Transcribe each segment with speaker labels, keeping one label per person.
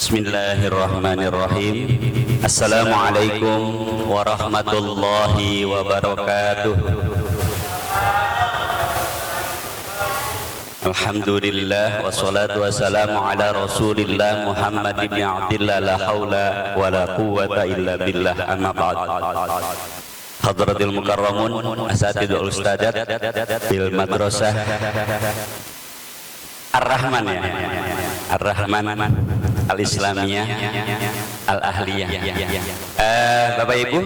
Speaker 1: Bismillahirrahmanirrahim. Assalamualaikum warahmatullahi wabarakatuh. Alhamdulillah wassalatu wassalamu ala Rasulillah Muhammad ibn Abdillah la haula wa la quwwata illa billah, amma ba'd. Hadratil mukarramun, asatidul ustadzat bil madrasah Ar-Rahman, ya, Ar-Rahman Al-Islamiyah Al-Ahliyah. Bapak Ibu,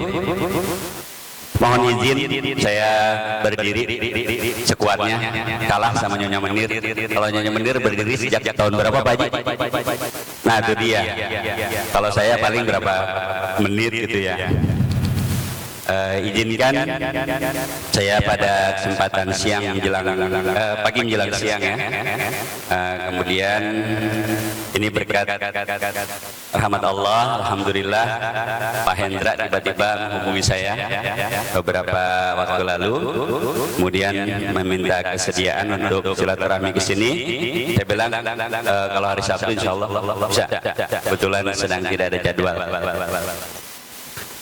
Speaker 1: mohon izin saya berdiri sekuatnya, kalah sama Nyonya Menir. Kalau Nyonya Menir berdiri sejak tahun berapa Pak Haji? Nah itu dia. Kalau saya paling berapa menit gitu ya. Izinkan saya pada kesempatan siang menjelang pagi menjelang siang ya. Kemudian ini berkat rahmat Allah, alhamdulillah Pak Hendra tiba-tiba menghubungi saya beberapa waktu lalu, kemudian meminta kesediaan untuk silaturahmi ke sini. Saya bilang kalau hari Sabtu insya Allah bisa. Kebetulan sedang tidak ada jadwal.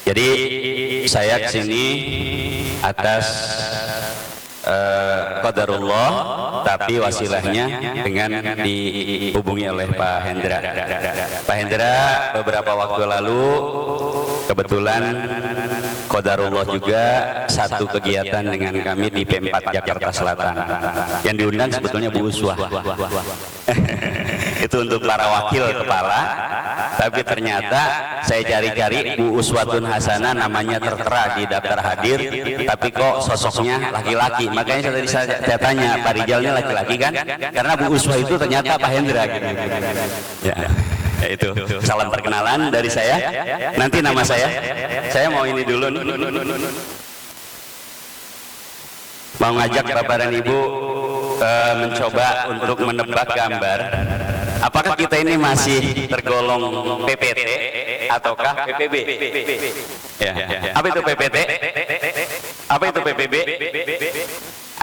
Speaker 1: Jadi saya kesini atas qadarullah, tapi wasilahnya dengan dihubungi oleh Pak Hendra. Pak Hendra beberapa waktu lalu kebetulan qadarullah juga satu kegiatan dengan kami di P4 Jakarta Selatan. Yang diundang sebetulnya Bu Uswah. Itu untuk para wakil kepala, tapi ternyata saya cari-cari Bu Uswatun Hasanah namanya tertera di daftar hadir, tapi kok sosoknya laki-laki. Makanya tadi saya tanya Pak Rijalnya laki-laki kan, karena Bu Uswah itu ternyata Pak Hendra gitu. Ya, itu salam perkenalan dari saya. Nanti nama saya mau ini dulu nih. Mau ngajak Bapak dan Ibu mencoba untuk menebak gambar apakah kita ini masih tergolong PPT ataukah PPB. Ya. Apa itu PPT? Apa itu PPB?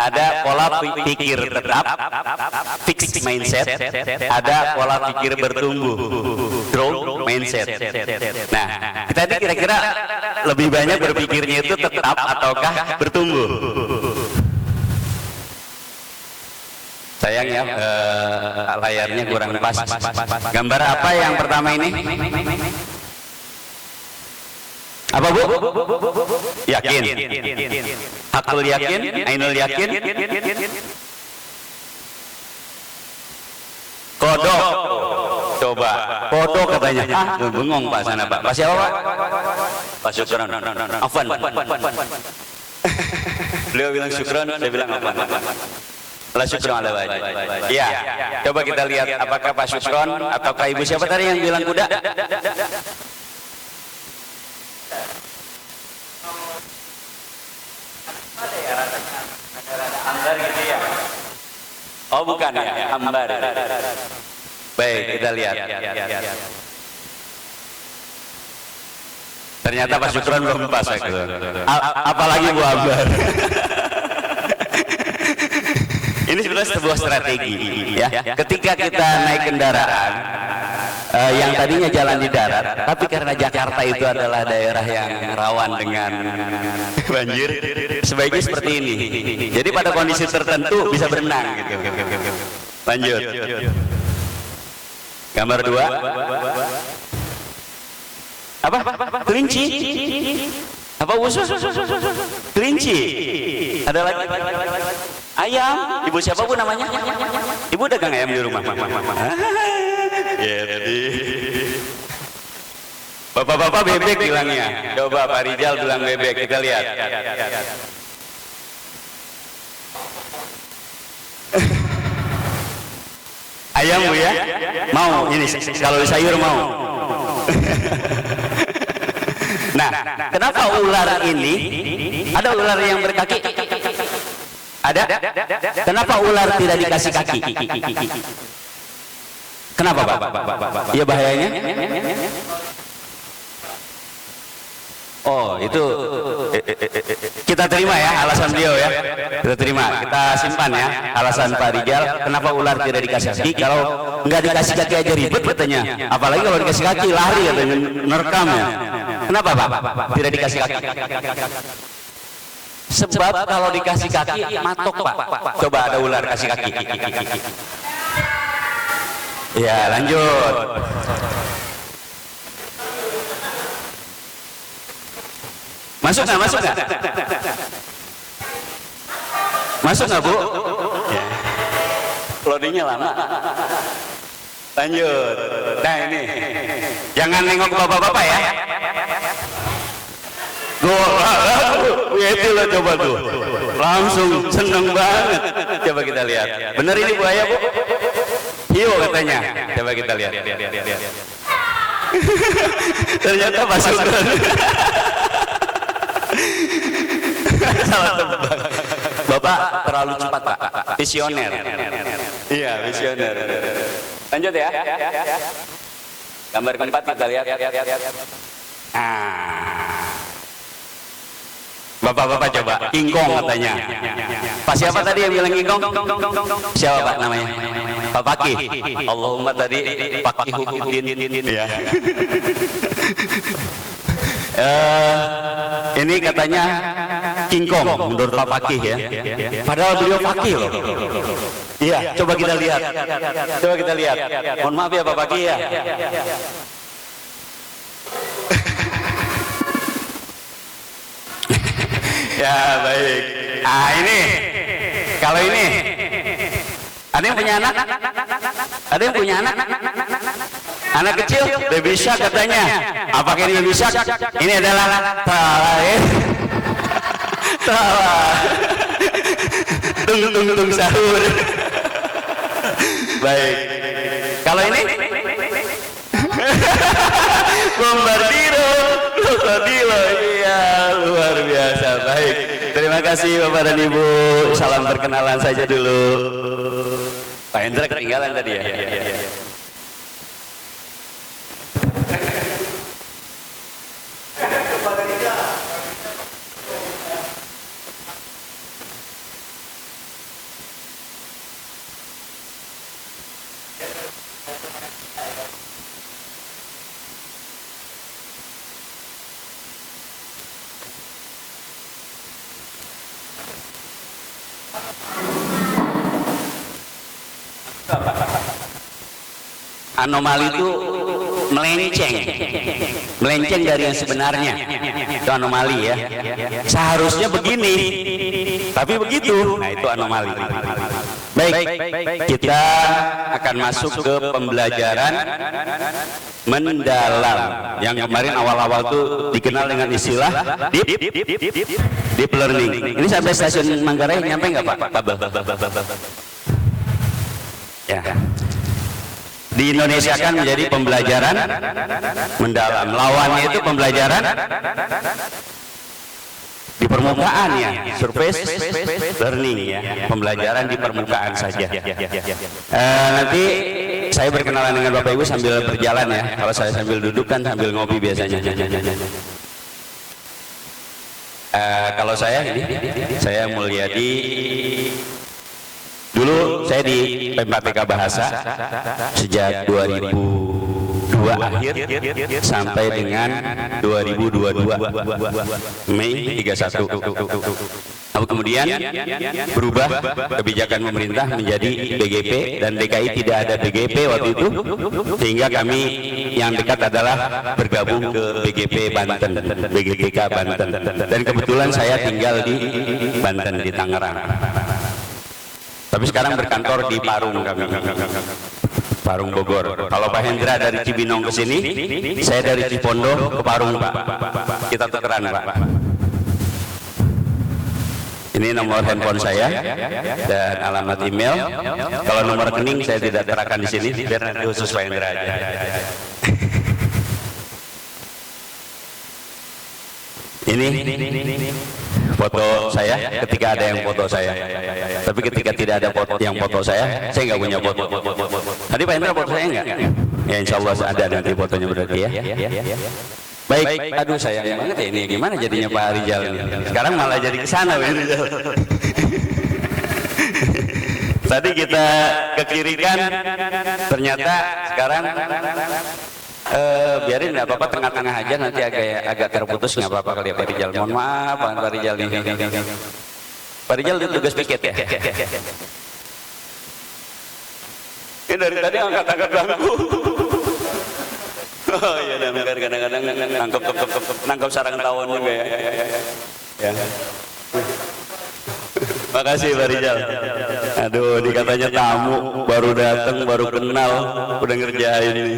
Speaker 1: Ada pola pikir tetap, fixed mindset, ada pola pikir bertumbuh, growth mindset. Nah, kita ini kira-kira lebih banyak berpikirnya itu tetap ataukah bertumbuh? Sayang ya, layarnya kurang pas. Gambar apa yang pertama ini? Apa Bu? Yakin? Akul yakin? Ainul yakin? Kodok. Coba, kodok katanya. Bengong Pak sana Pak. Pak siapa Pak? Pak Syukron. Afwan. Beliau bilang Syukron, saya bilang Afwan. La syukron ala wajib. Iya, coba kita lihat apakah Pak Syukron ataukah Ibu siapa tadi yang bilang kuda? Ambar gitu ya? Oh bukan ya, ambar. Baik, kita lihat. Ternyata Pak Syukron belum pas. Apalagi Bu Ambar. Ini sebenarnya sebuah strategi ya. Ketika kita naik kendaraan yang tadinya jalan di darat, tapi karena Jakarta itu adalah daerah yang rawan dengan banjir, sebaiknya seperti ini. Jadi pada kondisi tertentu bisa berenang gitu. Lanjut. Gambar 2. Apa? Kelinci. Apa usus? Kelinci. Ada lagi? Ayam. Ibu siapa Bu namanya? Ibu dagang ayam di rumah. Bapak-bapak bebek bilangnya. Coba Pak Rijal bilang bebek. Kita lihat. Ayam Bu ya? Mau ini kalau sayur mau. Nah, kenapa ular ini ada ular yang berkaki? Ada? Kenapa ular tidak dikasih kaki? Kenapa Pak? Iya bahayanya? Oh itu Kita terima ya alasan beliau ya. Kita terima, kita simpan ya alasan Pak Rijal. Kenapa ular tidak dikasih kaki? Kalau nggak dikasih kaki aja ribet katanya. Apalagi kalau dikasih kaki lari katanya, nerekam ya. Kenapa Pak? Tidak dikasih kaki? Sebab kalau dikasih kaki matok Pak. Coba ada ular kasih kaki. Ya lanjut. Masuk nggak? Masuk nggak? Masuk nggak Bu? Ya. Loadingnya lama. Lanjut. Nah ini, jangan nengok bapak-bapak ya. Itu loh coba tuh, langsung seneng banget. Coba kita lihat. Bener ini buaya Bu? Hiu katanya. Coba kita lihat. Ternyata masuk. Salah tebak. Bapak terlalu cepat Pak, visioner. Iya visioner. Lanjut ya. Gambar keempat kita lihat. Bapak-bapak coba, kingkong katanya. Pak siapa tadi yang bilang kingkong? Siapa Pak namanya? Pak Fakih. Allahumma tadi Fakih Hukuddin. Ya. Ini katanya kingkong menurut Pak Fakih ya. Padahal beliau Fakih loh. Iya, coba kita lihat. Coba kita lihat. Mohon maaf ya Pak Fakih ya. Ya baik. Ah ini, kalau ini, ada yang punya anak? Ada yang punya anak? Anak kecil, baby shark katanya. Apakah ini baby shark? Ini adalah tung sahur. Baik. Kalau ini? Bombardiro, krokodilo. Iya, luar biasa. Baik. Terima kasih Bapak dan Ibu. Salam perkenalan saja dulu. Pak Hendra ketinggalan tadi ya. Anomali itu melenceng dari yang sebenarnya. Itu anomali ya. Seharusnya begini, tapi begitu. Nah itu anomali. Baik, kita akan masuk ke pembelajaran mendalam. Yang kemarin awal-awal tuh dikenal dengan istilah deep learning. Ini sampai stasiun Manggarai nyampe nggak Pak? Kabel. Ya. Di Indonesia kan menjadi pembelajaran mendalam. Lawannya itu pembelajaran di permukaan ya, surface learning ya, pembelajaran di permukaan saja. Nanti saya berkenalan dengan Bapak Ibu sambil berjalan ya. Kalau saya sambil duduk kan sambil ngopi biasanya. Kalau saya ini, saya Mulyadi. Dulu saya di PMPK Bahasa sejak 2002 akhir sampai dengan 2022 Mei 31. Lalu kemudian berubah kebijakan pemerintah menjadi BGP dan DKI tidak ada BGP waktu itu, sehingga kami yang dekat adalah bergabung ke BGP Banten, BGPK Banten, dan kebetulan saya tinggal di Banten di Tangerang. Tapi sekarang berkantor di Parung kami, Parung Bogor. Kalau Pak Hendra dari Cibinong ke sini, saya dari Cipondo ke Parung Pak. Kita tukeran Pak. Ini nomor handphone saya dan alamat email. Kalau nomor rekening saya tidak terakan di sini, biar nanti khusus Pak Hendra aja. Ini foto saya ketika ada yang foto saya, tapi ketika tidak ada foto yang foto saya nggak punya foto. Tadi Pak Hendra foto saya nggak? Ya insya Allah ada nanti fotonya berarti ya. Baik, aduh sayang banget ya ini, gimana jadinya Pak Rijal ini? Sekarang malah jadi ke sana Pak Rijal. Tadi kita ke kiri kan, ternyata sekarang biarin nggak apa-apa, tengah-tengah aja, nanti agak terputus nggak apa-apa kali ya Pak Rijal. Mohon maaf Pak Rijal nih. Pak Rijal tugas piket ya. Ini dari tadi angkat-angkat bangku. Oh iya, dan kadang-kadang nangkep sarang tawon juga ya. Ya. Makasih Pak Rijal. Aduh, dikatanya tamu, baru datang, baru kenal, udah ngerjain ini.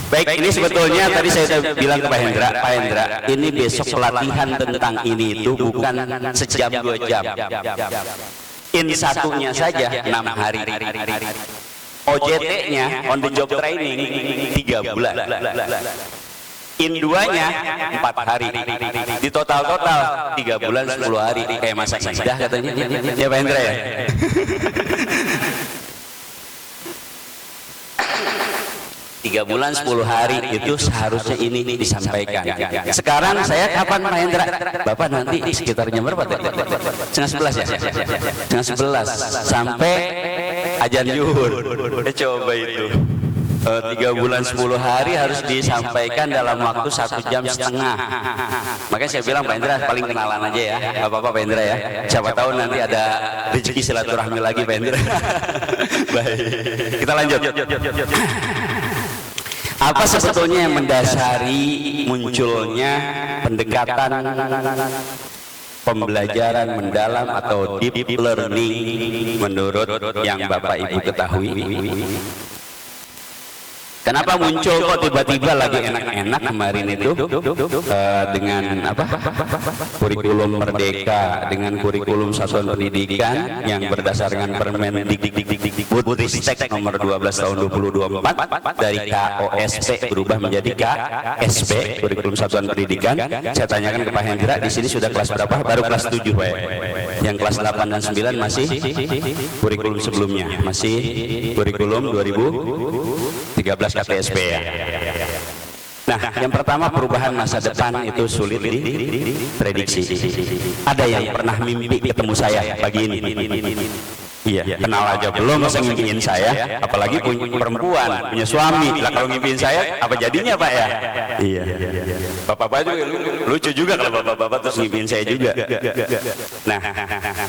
Speaker 1: Baik, ini sebetulnya tadi saya bilang ke Pak Hendra, ini besok pelatihan tentang ini itu bukan sejam 2 jam. In satunya saja 6 hari. OJT-nya, on the job training, 3 bulan. In 2-nya 4 hari. Di total 3 bulan 10 hari. Kayak masa idah katanya. Ya Pak Hendra ya. 3 bulan 10 hari itu seharusnya ini disampaikan. Sekarang saya kapan Pak Hendra? Bapak nanti sekitar jam berapa? Setengah 11 ya? Setengah 11 sampai ajan zuhur. Coba itu 3 bulan 10 hari harus disampaikan dalam waktu 1 jam setengah. Makanya saya bilang Pak Hendra paling kenalan aja ya. Gak apa-apa Pak Hendra ya. Siapa tahu nanti ada rezeki silaturahmi lagi Pak Hendra. Baik, kita lanjut. Apa sebetulnya yang mendasari munculnya pendekatan pembelajaran mendalam atau deep learning menurut yang Bapak Ibu ketahui? Kenapa muncul kok tiba-tiba lagi enak-enak kemarin itu dengan apa? Kurikulum Merdeka, dengan kurikulum satuan pendidikan yang berdasarkan Permendikbudristek nomor 12 tahun 2024 dari KOSP berubah menjadi KSP, kurikulum satuan pendidikan. Saya tanyakan ke Pak Hendra, di sini sudah kelas berapa? Baru kelas 7 Pak. Yang kelas 8 dan 9 masih kurikulum sebelumnya, masih kurikulum 2013 KTSP ya. Nah, yang pertama perubahan masa depan itu sulit diprediksi. Ada yang pernah mimpi ketemu saya pagi ini? Iya, kenal aja belum masa ngimpiin saya, apalagi punya perempuan, punya suami. Lah kalau ngimpiin saya, apa jadinya Pak ya? Iya. Bapak-bapak juga lucu juga kalau bapak-bapak terus ngimpiin saya juga. Nah,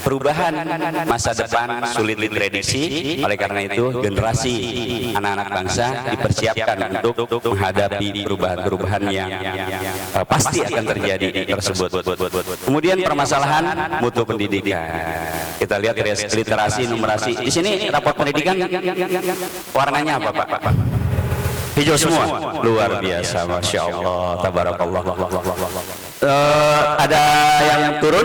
Speaker 1: perubahan masa depan sulit diprediksi, oleh karena itu generasi anak-anak bangsa dipersiapkan untuk menghadapi perubahan-perubahan yang pasti akan terjadi tersebut. Kemudian permasalahan mutu pendidikan. Kita lihat literasi, numerasi. Di sini raport pendidikan warnanya apa Pak? Hijau semua. Luar biasa, Masya Allah, Tabarakallah. Ada yang turun?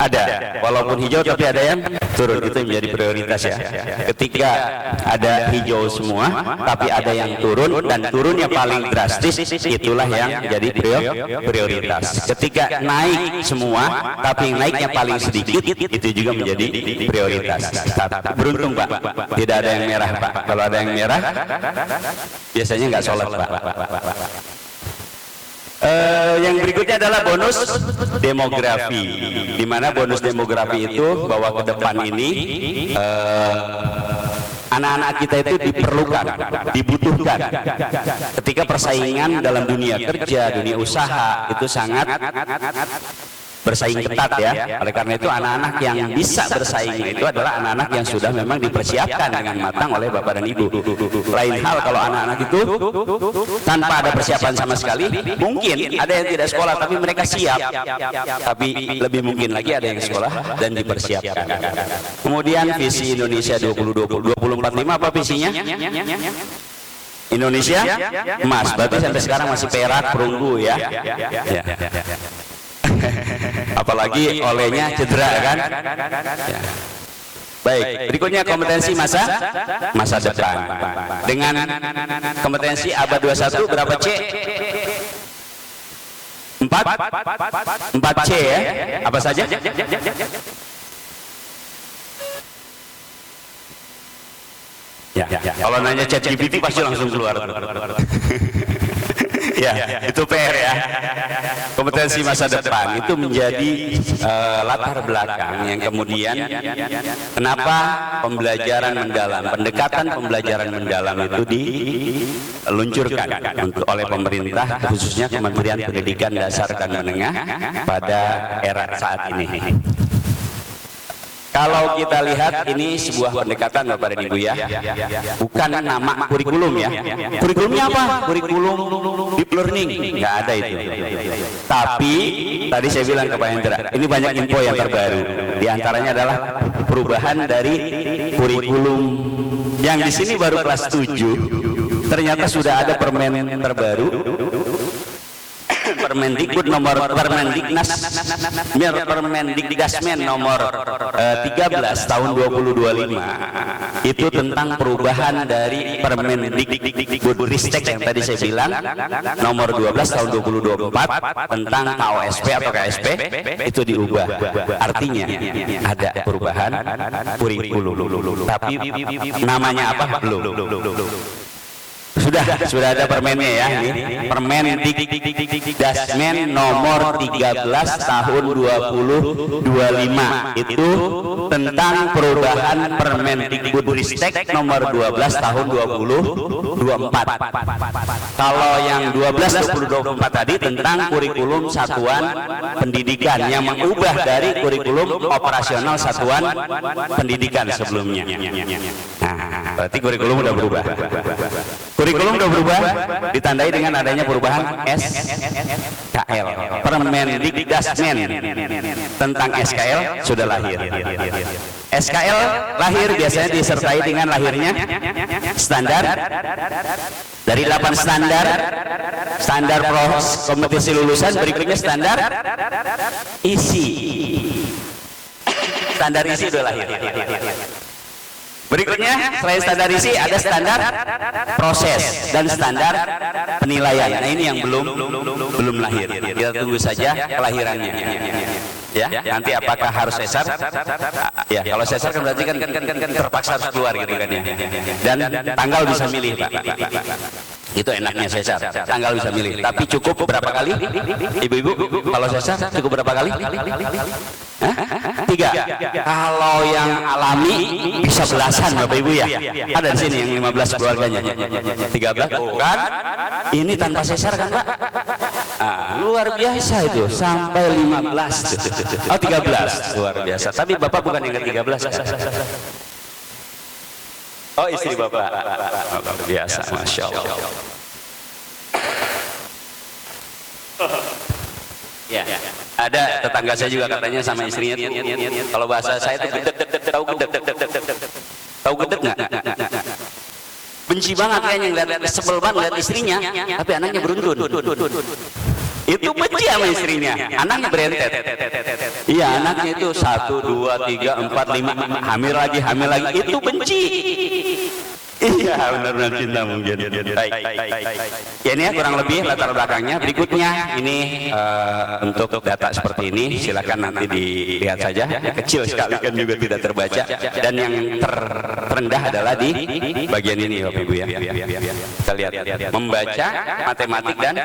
Speaker 1: Ada, walaupun hijau tapi ada yang turun, itu menjadi prioritas ya. Ketika ada hijau semua tapi ada yang turun, dan turunnya paling drastis, itulah yang jadi prioritas. Ketika naik semua tapi naiknya paling sedikit, itu juga menjadi prioritas. Beruntung Pak, tidak ada yang merah Pak. Kalau ada yang merah biasanya nggak sholat Pak. Yang berikutnya adalah bonus demografi, di mana bonus demografi itu bahwa ke depan ini anak-anak kita itu diperlukan, dibutuhkan. Ketika persaingan dalam dunia kerja, dunia usaha itu sangat bersaing ketat ya. Oleh karena itu anak-anak yang bisa bersaing itu adalah anak-anak yang sudah memang dipersiapkan dengan matang oleh Bapak dan Ibu. Lain hal kalau anak-anak itu tanpa ada persiapan sama sekali, mungkin ada yang tidak sekolah tapi mereka siap. Tapi lebih mungkin lagi ada yang sekolah dan dipersiapkan. Kemudian visi Indonesia 2045 apa visinya? Indonesia emas. Berarti sampai sekarang masih perak, perunggu ya. Apalagi olehnya cedera kan ya. Baik, berikutnya kompetensi masa depan. Dengan kompetensi abad 21 berapa C? 4 C ya. Apa saja? Ya, kalau nanya ChatGPT pasti langsung keluar. Ya, itu PR ya. Kompetensi masa depan itu menjadi latar belakang yang kemudian kenapa pembelajaran mendalam, pendekatan pembelajaran mendalam itu diluncurkan oleh pemerintah, khususnya Kementerian Pendidikan Dasar dan Menengah pada era saat ini. Kalau kita lihat ini sebuah pendekatan Bapak dan Ibu ya, bukan nama kurikulum ya. Kurikulumnya apa? Kurikulum deep learning, nggak ada itu. Tapi tadi saya bilang ke Pak Hendra, ini banyak info yang terbaru. Di antaranya adalah perubahan dari kurikulum yang di sini baru kelas 7. Ternyata sudah ada permen terbaru. Permendikbud nomor Permendikdasmen nomor 13 tahun 2025 itu tentang perubahan dari Permendikbud Ristek yang tadi saya bilang nomor 12 tahun 2024 tentang KOSP atau KSP itu diubah. Artinya ada perubahan kurikulum. Tapi namanya apa? Belum. Sudah ada permennya ya, ini Permendikdasmen nomor 13 tahun 2025 itu tentang perubahan Permendikbud Ristek nomor 12 tahun 2024. Kalau yang 12 2024 tadi tentang kurikulum satuan pendidikan yang mengubah dari kurikulum operasional satuan pendidikan sebelumnya. Nah, berarti kurikulum udah berubah. Kurikulum udah berubah, ditandai dengan adanya perubahan SKL. Permendikdasmen tentang SKL sudah lahir. SKL lahir biasanya disertai dengan lahirnya standar dari 8 standar kompetisi lulusan, berikutnya standar isi. Standar isi sudah lahir. Berikutnya selain standar isi ada standar proses dan standar penilaian. Nah ini yang belum lahir. Kita tunggu saja kelahirannya. Ya, nanti apakah harus sesar? Ya, kalau sesar kan berarti kan terpaksa harus keluar gitu kan ya. Dan tanggal bisa milih, Pak. Itu enaknya sesar, tanggal bisa milih. Tapi cukup berapa kali? Ibu-ibu, kalau sesar cukup berapa kali? 3. Kalau yang alami bisa belasan Bapak Ibu ya. Ada di sini yang 15 keluarganya. 13 bukan? Ini tanpa sesar kan Pak? Luar biasa itu sampai 15. Oh 13 luar biasa. Tapi Bapak bukan yang ke-13. Oh istri Bapak. Luar biasa, Masya Allah. Ya, ada tetangga saya juga katanya sama istrinya tuh, kalau bahasa saya tuh tahu gedek nggak? Benci banget kayaknya ngeliat, sebel banget ngeliat istrinya, tapi anaknya beruntun. Itu benci sama istrinya, anaknya berentet. Iya, anaknya itu 1, 2, 3, 4, 5, hamil lagi, itu benci. Iya, benar-benar cinta mungkin. Baik. Ya ini ya kurang lebih latar belakangnya. Berikutnya ini untuk data seperti ini silakan nanti dilihat saja. Kecil sekali kan juga tidak terbaca. Dan yang terendah adalah di bagian ini Bapak Ibu ya. Kita lihat membaca, matematik dan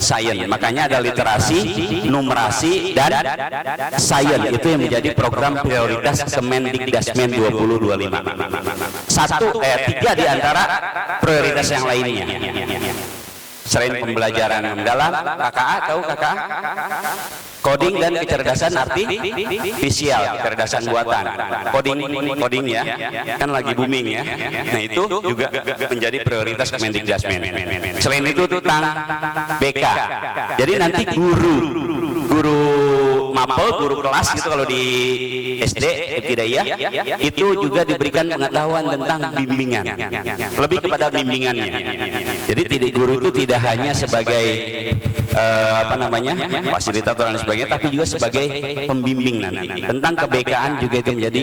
Speaker 1: sains. Makanya ada literasi, numerasi dan sains itu yang menjadi program prioritas Kemendikdasmen 2025. 3 di antara prioritas yang lainnya. Selain pembelajaran mendalam, KKA tahu KKA? Coding dan kecerdasan artifisial, kecerdasan buatan. Coding ya, kan lagi booming ya. Nah itu juga menjadi prioritas Kemendikdasmen. Selain itu tentang BK. Jadi nanti guru mapel, guru kelas gitu kalau di SD ibtidaiyah itu juga diberikan pengetahuan tentang bimbingan, lebih kepada bimbingannya. Jadi guru itu tidak hanya sebagai fasilitator dan sebagainya, tapi juga sebagai pembimbing nanti. Tentang kebekaan juga itu menjadi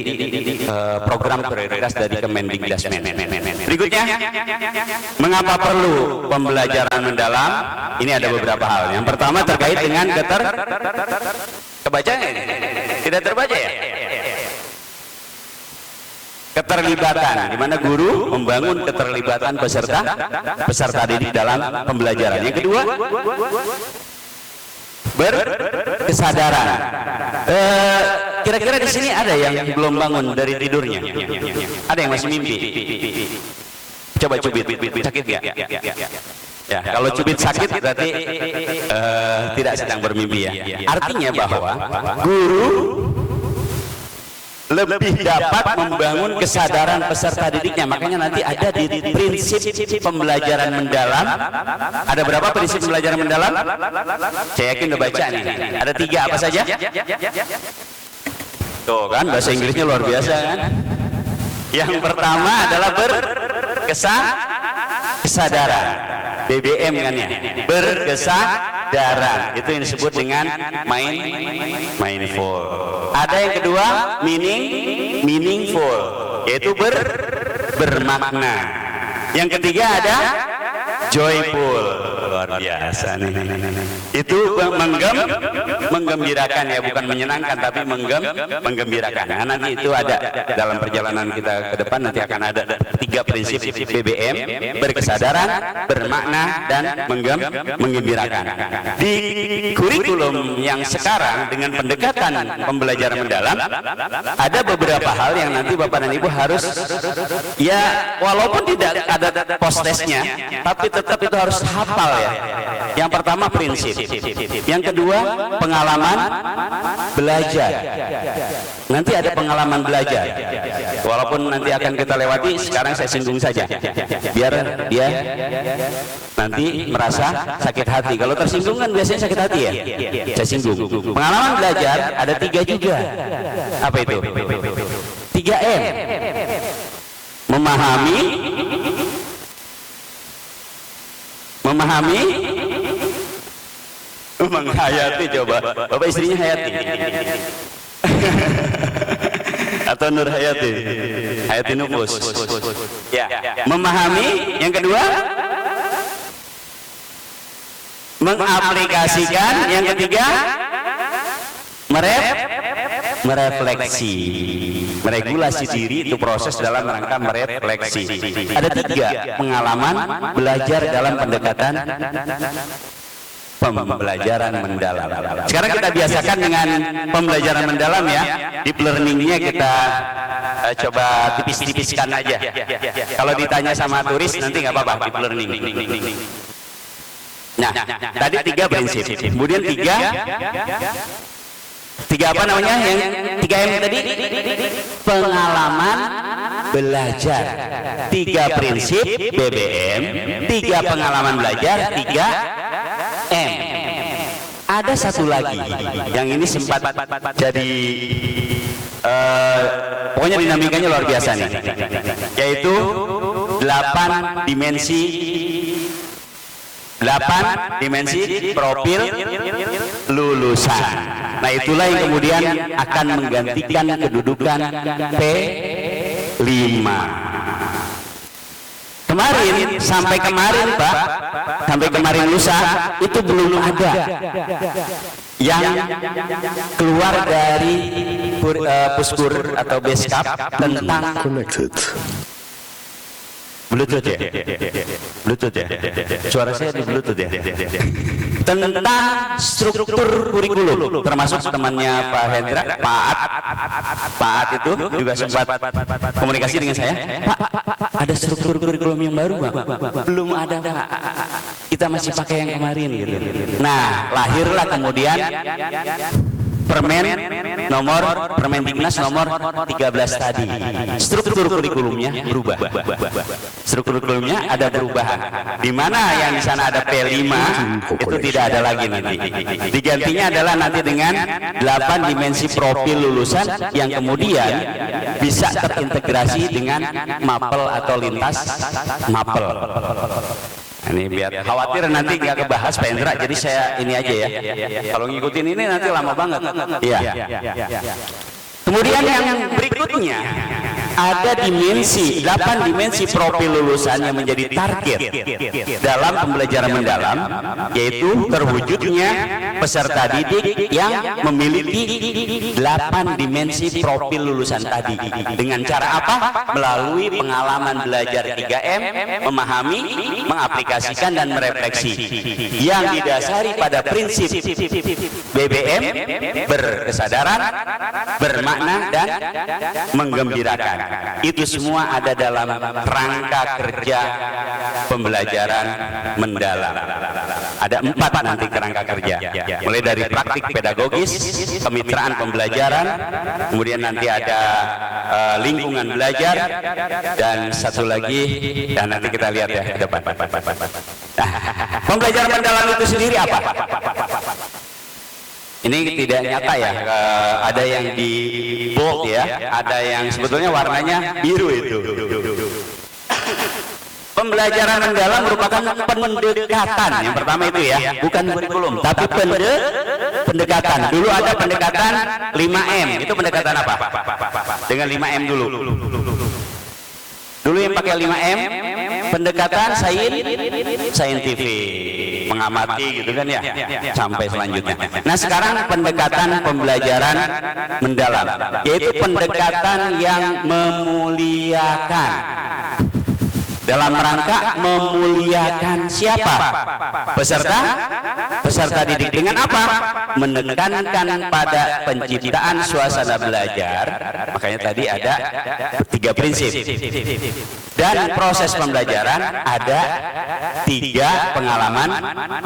Speaker 1: program prioritas dari Kemendikdasmen. Berikutnya, mengapa perlu pembelajaran mendalam? Ini ada beberapa hal. Yang pertama terkait dengan kebaca tidak terbaca ya? keterlibatan, di mana guru membangun keterlibatan peserta didik dalam pembelajaran. Yang kedua, berkesadaran. Kira-kira di sini ada yang belum bangun dari tidurnya? Ada yang masih mimpi? Coba cubit, sakit nggak? Ya, kalau cubit sakit berarti tidak sedang bermimpi ya. Artinya bahwa guru lebih dapat membangun kesadaran peserta didiknya. Makanya nanti ada di prinsip pembelajaran mendalam. Ada berapa prinsip pembelajaran mendalam? Saya yakin udah baca nih. Ada 3, apa saja? Tuh kan, bahasa Inggrisnya luar biasa kan. Yang pertama adalah berkesadaran. BBM kan ya, berkesadaran. Itu yang disebut dengan mindful. Ada yang kedua, meaningful, yaitu bermakna. Yang ketiga ada joyful, luar biasa nih. Itu menggembirakan ya, bukan menyenangkan tapi menggembirakan. Nah, nanti itu ada dalam perjalanan kita ke depan, nanti akan ada 3 prinsip BBM: berkesadaran, bermakna, dan menggembirakan. Di kurikulum yang sekarang dengan pendekatan pembelajaran mendalam, ada beberapa hal yang nanti Bapak dan Ibu harus, ya walaupun tidak ada post-testnya, tapi tetap itu harus hafal ya. Yang pertama prinsip, yang kedua pengalaman belajar. Nanti ada pengalaman belajar, walaupun nanti akan kita lewati, sekarang saya singgung saja biar dia nanti merasa sakit hati. Kalau tersinggung kan biasanya sakit hati ya, saya singgung. Pengalaman belajar ada 3 juga. Apa itu? 3M: memahami, menghayati. Coba Bapak istrinya Hayati atau Nur Hayati? Hayati Nufus ya. Memahami. Yang kedua mengaplikasikan. Yang ketiga merefleksi, meregulasi diri. Itu proses dalam rangka merefleksi. Ada 3 pengalaman belajar dalam pendekatan pembelajaran mendalam. Sekarang kita biasakan dengan pembelajaran mendalam ya. Deep learningnya kita coba tipis-tipiskan aja. Kalau ditanya sama turis nanti nggak apa-apa, deep learning. Nah, tadi 3 prinsip, kemudian 3 apa namanya, yang 3M tadi? Pengalaman belajar. 3 prinsip BBM, 3 pengalaman belajar, 3M. Ada satu lagi yang ini sempat jadi pokoknya dinamikanya luar biasa nih, yaitu 8 dimensi profil lulusan. Nah, itulah yang kemudian akan menggantikan kedudukan P5. Sampai kemarin Pak, sampai kemarin lusa itu belum ada yang keluar dari Puskur atau Beskap tentang Bluetooth ya? Bluetooth ya? Suara saya di Bluetooth ya? Tentang struktur kurikulum, termasuk temannya Pak Hendra, Pak At itu juga sempat komunikasi dengan saya. Pak, ada struktur kurikulum yang baru Pak? Belum ada Pak, kita masih pakai yang kemarin gitu. Nah, lahirlah kemudian Permendiknas nomor 13 tadi. Struktur kurikulumnya berubah. Struktur kurikulumnya ada perubahan. Di mana yang di sana ada P5 itu tidak ada lagi nanti. Digantinya adalah nanti dengan 8 dimensi profil lulusan yang kemudian bisa terintegrasi dengan mapel atau lintas mapel. Ini biar khawatir nanti nggak kebahas Pak Hendra, jadi saya ini aja ya. Kalau ngikutin ini nanti lama banget. Iya. Kemudian yang berikutnya ada dimensi, 8 dimensi profil lulusan yang menjadi target dalam pembelajaran mendalam, yaitu terwujudnya peserta didik yang memiliki 8 dimensi profil lulusan tadi. Dengan cara apa? Melalui pengalaman belajar 3M, memahami, mengaplikasikan dan merefleksi yang didasari pada prinsip BBM, berkesadaran, bermakna dan menggembirakan. Itu semua ada dalam rangka kerja pembelajaran mendalam. Ada 4 nanti kerangka kerja, mulai dari praktik pedagogis, kemitraan pembelajaran, kemudian nanti ada lingkungan belajar, dan satu lagi, dan nanti kita lihat ya ke depan. Nah, pembelajaran mendalam itu sendiri apa? Ini tidak nyata ya, ada yang di bold ya, ada yang sebetulnya warnanya biru itu. Pembelajaran mendalam merupakan pendekatan. Yang pertama itu ya, bukan kurikulum, tapi pendekatan. Dulu ada pendekatan 5M. Itu pendekatan apa? Dengan 5M dulu. Dulu yang pakai 5M, pendekatan saintifik, mengamati gitu kan ya, sampai selanjutnya. Nah sekarang pendekatan pembelajaran mendalam, yaitu pendekatan yang memuliakan. Dalam rangka memuliakan siapa? Peserta didik. Dengan apa? Menekankan pada penciptaan suasana belajar. Makanya tadi ada 3 prinsip. Dan proses pembelajaran ada 3 pengalaman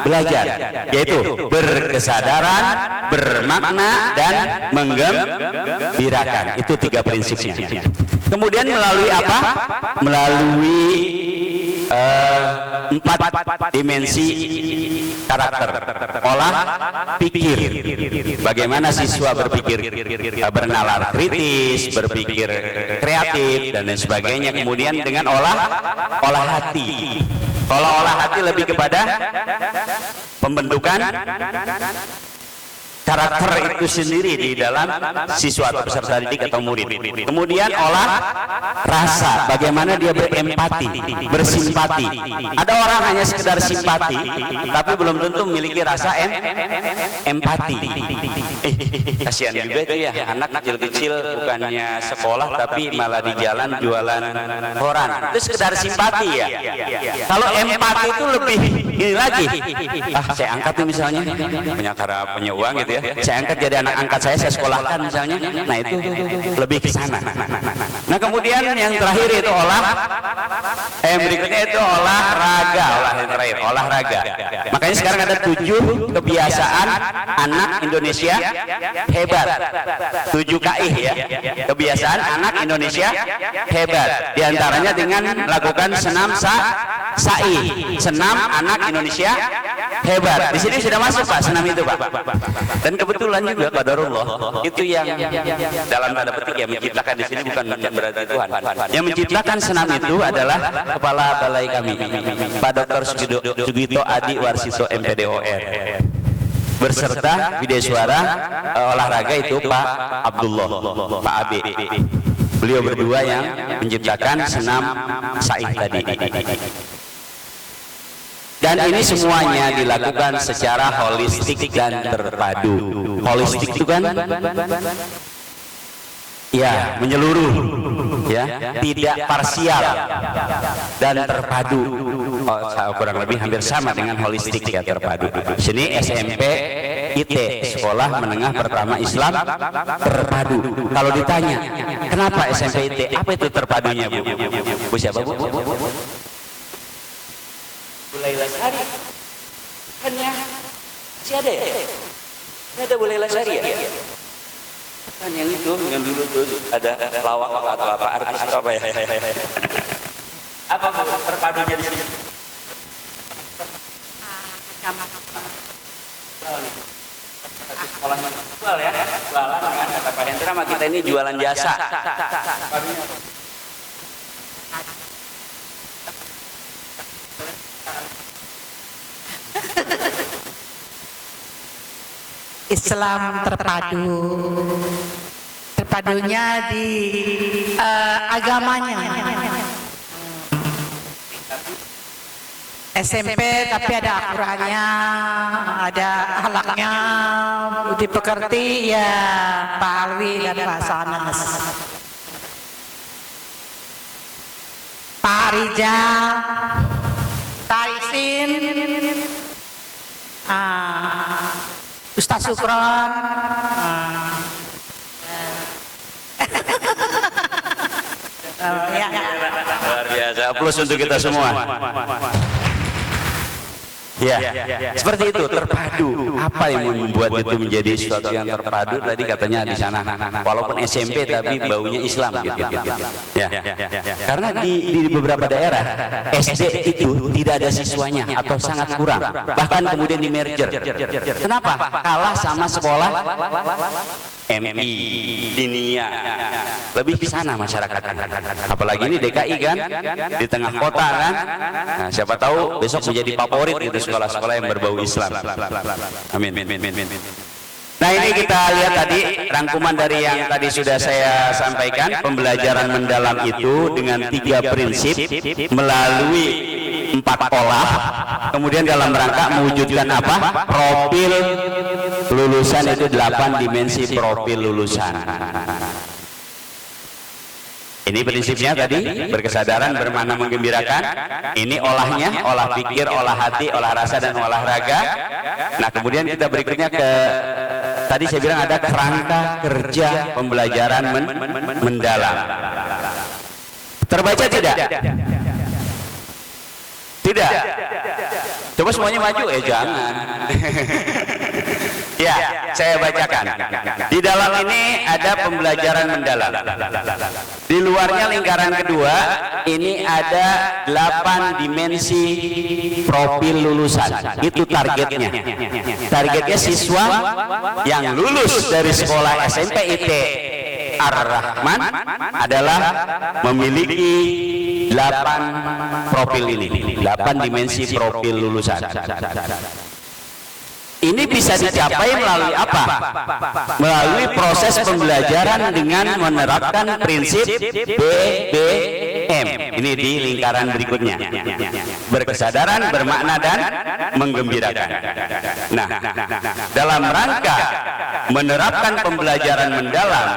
Speaker 1: belajar, yaitu berkesadaran, bermakna, dan menggembirakan. Itu 3 prinsipnya. Kemudian melalui apa? Melalui 4 dimensi karakter. Olah pikir. Bagaimana siswa berpikir bernalar kritis, berpikir kreatif, dan lain sebagainya. Kemudian dengan olah hati. Kalau olah hati lebih kepada pembentukan karakter itu sendiri di dalam siswa atau peserta didik atau murid. Kemudian olah rasa, bagaimana dia berempati, bersimpati. Ada orang hanya sekedar simpati, tapi belum tentu memiliki rasa empati. Kasihan juga itu ya, anak kecil-kecil bukannya sekolah tapi malah di jalan jualan koran. Itu sekedar simpati ya. Kalau empati itu lebih ini lagi. Saya angkat nih misalnya, punya uang gitu ya. Saya angkat jadi anak angkat saya sekolahkan misalnya. Nah itu lebih ke sana. Nah kemudian yang terakhir itu berikutnya itu olahraga. Olahraga. Makanya sekarang ada 7 kebiasaan anak Indonesia hebat. 7 KI ya. Kebiasaan anak Indonesia hebat. Di antaranya dengan melakukan senam sa'i. Senam anak Indonesia hebat. Di sini sudah masuk Pak senam itu Pak. Dan kebetulan juga qadarullah itu yang dalam tanda petik yang menciptakan di sini bukan berarti Tuhan. Yang menciptakan senam itu adalah kepala balai kami, Pak Dr. Sugito Adi Warsito MPDOR. Berserta Wideswara olahraga itu Pak Abdullah, Pak AB. Beliau berdua yang menciptakan senam sa'i tadi. Dan ini semuanya dilakukan secara holistik dan terpadu. Holistik itu kan ya menyeluruh, ya tidak parsial dan terpadu. Kurang lebih hampir sama dengan holistik ya terpadu. Sini SMP IT, Sekolah Menengah Pertama Islam terpadu. Kalau ditanya kenapa SMP IT, apa itu terpadunya Bu? Bu siapa Bu? Bu Laila Sari kan ya masih ada ya? Ada Bu Laila Sari ya? Kan yang itu, yang dulu tuh ada lawak atau apa, artis atau apa ya? Apa terpadunya di sini? Sekolahnya jual ya? Jualan kan kata Pak Hendra sama kita ini jualan jasa.
Speaker 2: Islam terpadu padunya di agamanya. SMP tapi ada Al-Qur'annya, ada akhlaknya, dipekerti ya Pak Alwi dan Pak Sanas. Pak Rijal, Taisin, Ustaz Sukron,
Speaker 1: luar biasa. Plus untuk kita semua. Ya, seperti itu, terpadu. Apa yang membuat itu menjadi sesuatu yang terpadu? Tadi katanya di sana, walaupun SMP tapi baunya Islam gitu. Ya, karena di beberapa daerah SD itu tidak ada siswanya atau sangat kurang, bahkan kemudian di merger. Kenapa? Kalah sama sekolah MI, Dinia, lebih ke sana masyarakat. Apalagi ini DKI kan, di tengah kota kan. Nah, siapa tahu besok menjadi favorit gitu sekolah-sekolah yang berbau Islam. Amin. Nah, ini kita lihat tadi rangkuman dari yang tadi sudah saya sampaikan. Pembelajaran mendalam itu dengan 3 prinsip melalui 4 pola. Kemudian dalam rangka mewujudkan apa? Profil lulusan itu 8 dimensi profil lulusan. Ini prinsipnya tadi, berkesadaran, bermakna, menggembirakan. Ini olahnya, olah pikir, olah hati, olah rasa, dan olahraga. Nah, kemudian kita berikutnya ke, tadi saya bilang ada kerangka kerja pembelajaran mendalam. Terbaca tidak? Tidak. Coba semuanya maju, jangan. Ya, saya bacakan. Di dalam ini ada pembelajaran mendalam. Di luarnya lingkaran kedua, ini ada 8 dimensi profil lulusan. Itu targetnya. Targetnya siswa yang lulus dari sekolah SMP IT Ar-Rahman adalah memiliki 8 profil ini, 8 dimensi profil lulusan. Ini bisa dicapai melalui apa? Melalui proses pembelajaran dengan menerapkan prinsip BBM. Ini di lingkaran berikutnya. Berkesadaran, bermakna, dan menggembirakan. Nah, dalam rangka menerapkan pembelajaran mendalam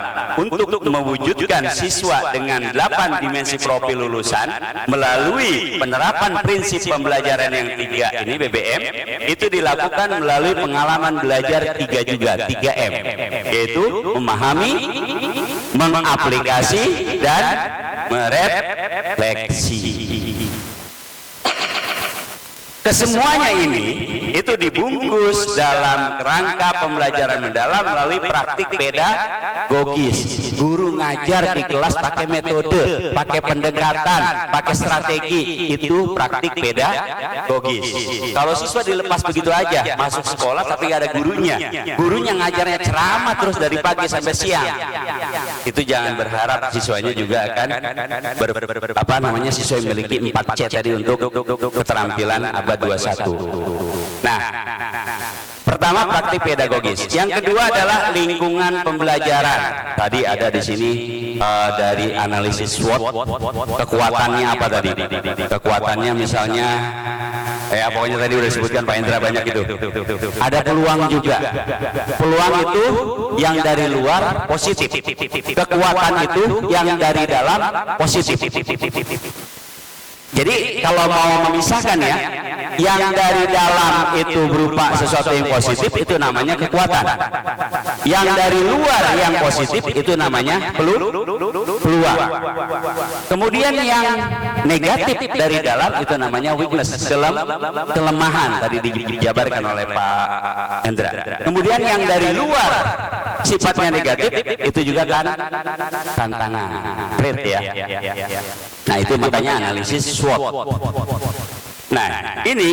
Speaker 1: untuk mewujudkan siswa dengan 8 dimensi profil lulusan melalui penerapan prinsip pembelajaran yang 3 ini BBM, itu dilakukan melalui pengalaman belajar 3 juga, 3M, yaitu memahami, mengaplikasi, dan merefleksi. Kesemuanya ini itu dibungkus dalam kerangka pembelajaran mendalam melalui praktik pedagogis. Guru ngajar di kelas pakai metode, pakai pendekatan, pakai strategi, itu praktik pedagogis. Kalau siswa dilepas begitu aja, masuk sekolah tapi gak ada gurunya, gurunya ngajarnya ceramah terus dari pagi sampai siang, itu jangan berharap siswanya juga akan siswa yang memiliki 4C tadi untuk keterampilan abad 21. Nah, pertama praktik pedagogis. Yang kedua adalah lingkungan pembelajaran. Tadi ada di sini dari analisis SWOT. Kekuatannya apa tadi? Kekuatannya misalnya, pokoknya tadi udah disebutkan Pak Indra banyak itu. Ada peluang juga. Peluang itu yang dari luar positif. Kekuatan itu yang dari dalam positif. Jadi kalau mau memisahkan ya, yang dari dalam itu berupa sesuatu yang positif itu namanya kekuatan. Yang dari luar yang positif itu namanya peluang. Kemudian yang negatif dari dalam itu namanya weakness, kelemahan, tadi dijabarkan oleh Pak Hendra. Kemudian yang dari luar sifatnya negatif itu juga kan tantangan, threat ya. Nah, itu makanya analisis SWOT. Nah, ini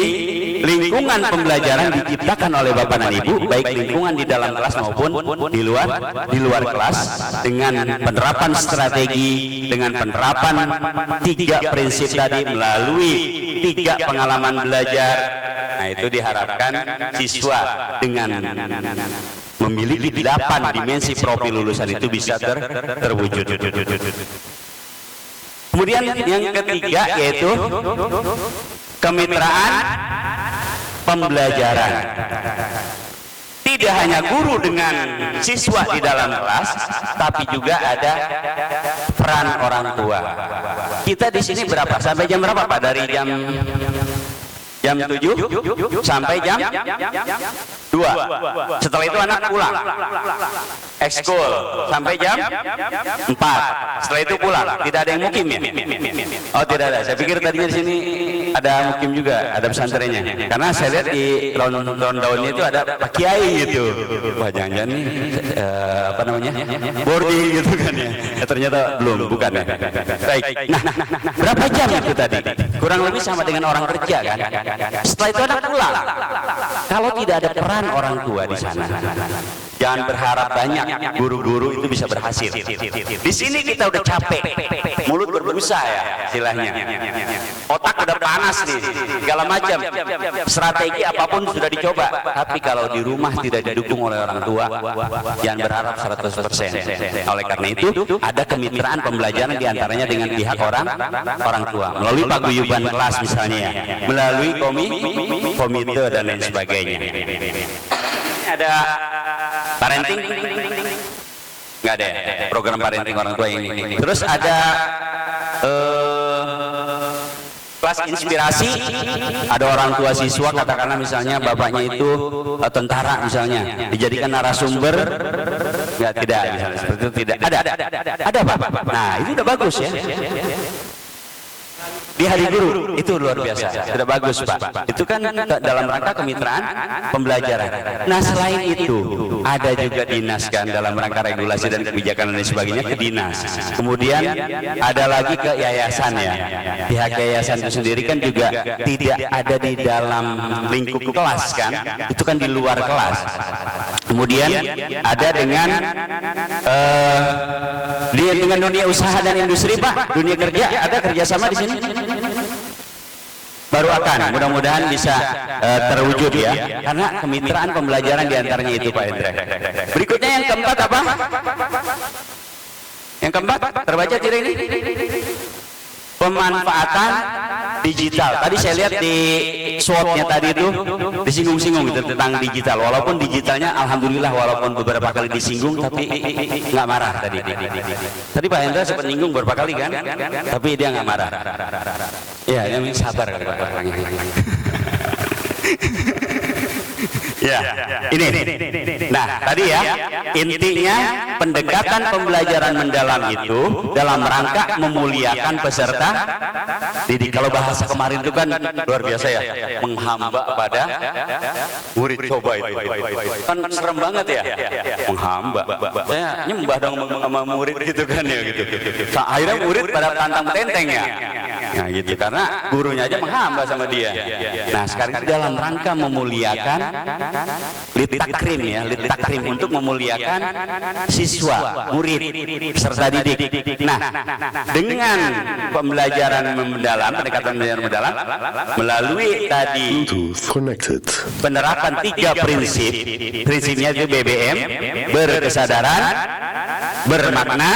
Speaker 1: lingkungan pembelajaran diciptakan oleh Bapak dan Ibu, baik lingkungan di dalam kelas maupun di luar kelas, dengan penerapan strategi, dengan penerapan 3 prinsip tadi melalui 3 pengalaman belajar. Nah, itu diharapkan siswa dengan memiliki 8 dimensi profil lulusan itu bisa terwujud. Kemudian yang ketiga yaitu kemitraan pembelajaran. Tidak hanya guru dengan siswa di dalam kelas, tapi juga ada peran orang tua. Kita di sini berapa? Sampai jam berapa Pak? Dari jam 7 sampai jam 2. Setelah itu anak pulang. Ekskul sampai jam 4. Setelah itu pulang. Tidak ada yang mukim ya? Oh tidak ada. Saya pikir tadinya di sini ada mukim juga, ada pesantrennya. Karena saya lihat di rundownnya itu ada Pak Kiai gitu. Wah jangan-jangan nih apa namanya boarding gitu kan ya? Ternyata belum, bukan ya. Baik. Nah, berapa jam itu tadi? Kurang lebih sama dengan orang kerja kan? Setelah itu anak pulang. Kalau tidak ada peran orang tua di sana, jangan berharap banyak guru-guru itu bisa berhasil. Di sini kita udah capek, mulut berbusa ya istilahnya, otak udah panas nih, segala macam strategi apapun sudah dicoba. Tapi kalau di rumah tidak didukung oleh orang tua, jangan berharap 100%. Oleh karena itu ada kemitraan pembelajaran diantaranya dengan pihak orang tua melalui paguyuban kelas misalnya ya, melalui komite dan lain sebagainya. Ada parenting, nggak ada ya? Program parenting orang tua ini. Terus ada kelas inspirasi, ada orang tua siswa katakanlah misalnya bapaknya itu tentara misalnya, dijadikan narasumber, nggak tidak misalnya seperti itu tidak ada Pak. Nah itu udah bagus ya. Di hari guru itu luar biasa, sudah bagus Pak. Itu kan dalam rangka kemitraan pembelajaran. Nah selain itu ada juga dinas kan dalam rangka regulasi dan kebijakan dan sebagainya ke dinas. Kemudian ada lagi ke yayasan ya. Pihak yayasan itu sendiri kan juga tidak ada di dalam lingkup kelas kan, itu kan di luar kelas. Kemudian ada dengan dunia usaha dan industri Pak, dunia kerja ada kerjasama di sini. Baru akan mudah-mudahan bisa terwujud ya, karena kemitraan pembelajaran diantaranya itu Pak Hendra. Berikutnya yang keempat apa? Yang keempat terbaca tidak ini? Pemanfaatan digital. Tadi saya lihat di swotnya tadi itu disinggung-singgung gitu tentang digital. Walaupun digitalnya alhamdulillah walaupun beberapa kali disinggung tapi nggak marah tadi. Tadi Pak Hendra sempat nyinggung beberapa kali kan, tapi dia nggak marah. Ya, yang sabar orangnya. Ya, ini. Nah, tadi ya, intinya pendekatan pembelajaran mendalam itu dalam rangka memuliakan peserta didik. Kalau bahasa kemarin itu kan luar biasa ya, menghamba pada murid. Coba itu. Kan serem banget ya, menghamba. Saya nyembah dong sama murid gitu kan ya gitu. Akhirnya murid pada tantang tenteng ya. Nah gitu, karena gurunya aja menghamba sama dia. Nah sekarang dalam rangka memuliakan litakrim ya, litakrim untuk memuliakan siswa, murid, peserta didik. Nah dengan pembelajaran mendalam, pendekatan pembelajaran mendalam melalui tadi penerapan 3 prinsip. Prinsipnya itu BBM, berkesadaran, bermakna,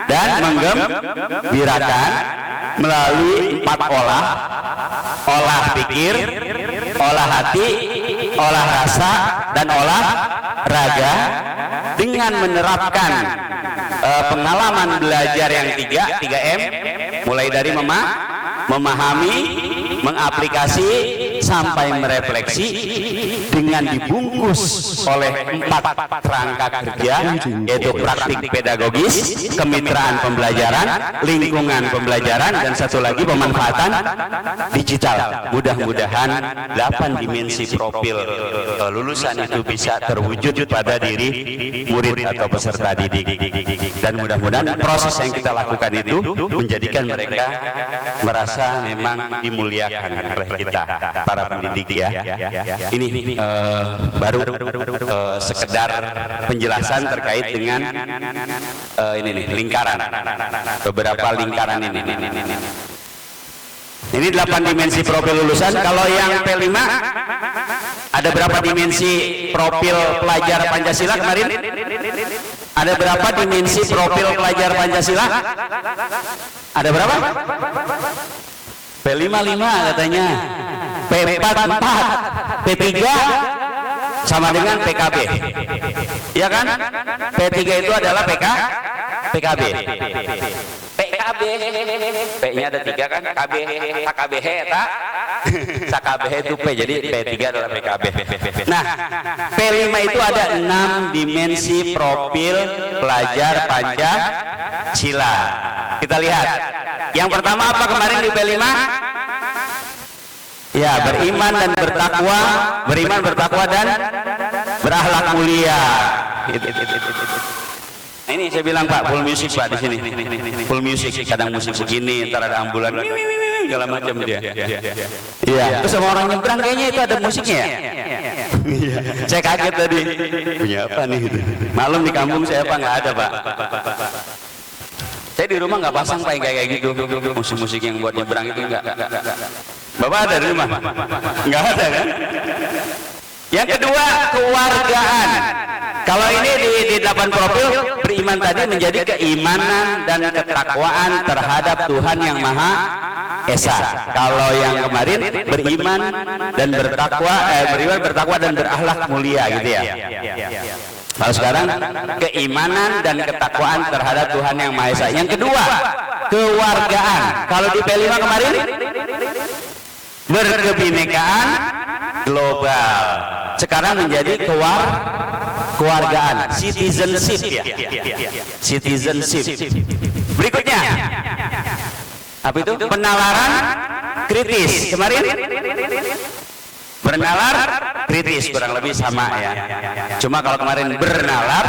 Speaker 1: dan menggembirakan melalui 4 olah pikir, olah hati, olah rasa, dan olah raga dengan menerapkan pengalaman belajar yang 3M, mulai dari memahami, mengaplikasi, sampai merefleksi dengan dibungkus oleh 4 rangka kerja, yaitu praktik pedagogis, kemitraan pembelajaran, lingkungan pembelajaran, dan satu lagi pemanfaatan digital. Mudah-mudahan 8 dimensi profil lulusan itu bisa terwujud pada diri murid atau peserta didik, dan mudah-mudahan proses yang kita lakukan itu menjadikan mereka merasa memang dimuliakan oleh kita para pendidik ya. Ini baru sekedar penjelasan terkait dengan ini nih lingkaran, beberapa lingkaran ini. Ini 8 dimensi profil lulusan. Kalau yang P5 ada berapa dimensi profil pelajar Pancasila kemarin? Ada berapa dimensi profil pelajar Pancasila? Ada berapa? P5 5 katanya. P4 4. P3 sama dengan PKB. Ya kan? P3 itu adalah PKB. PKB, P-nya ada 3 kan? KB, KKBH tak? KKBH itu P, jadi P3 adalah PKB. Nah, P5 itu ada 6 dimensi profil pelajar Pancasila. Kita lihat. Yang pertama apa kemarin di P5? Ya, beriman dan bertakwa dan berakhlak mulia. Nah, ini saya bilang Pak, full music Pak di sini. Full music, kadang musik begini, ntar ada ambulan, segala macam dia. Iya. Terus sama orang nyebrang kayaknya itu ada musiknya ya. Iya. Saya kaget tadi. Punya apa nih? Malam di kampung saya apa nggak ada Pak. Saya di rumah nggak pasang Pak kayak gitu. Musik-musik yang buat nyebrang itu nggak. Bapak ada di rumah? Nggak ada kan? Yang kedua, kewargaan. Kalau ini di 8 profil, beriman tadi menjadi keimanan dan ketakwaan terhadap Tuhan yang Maha Esa. Kalau yang kemarin beriman bertakwa dan berakhlak mulia gitu ya. Kalau sekarang keimanan dan ketakwaan terhadap Tuhan yang Maha Esa. Yang kedua, kewargaan. Kalau di P5 kemarin berkebinekaan global. Sekarang menjadi kewargaan, citizenship ya. Citizenship. Berikutnya apa itu? Penalaran kritis. Kemarin bernalar kritis, kurang lebih sama ya. Cuma kalau kemarin bernalar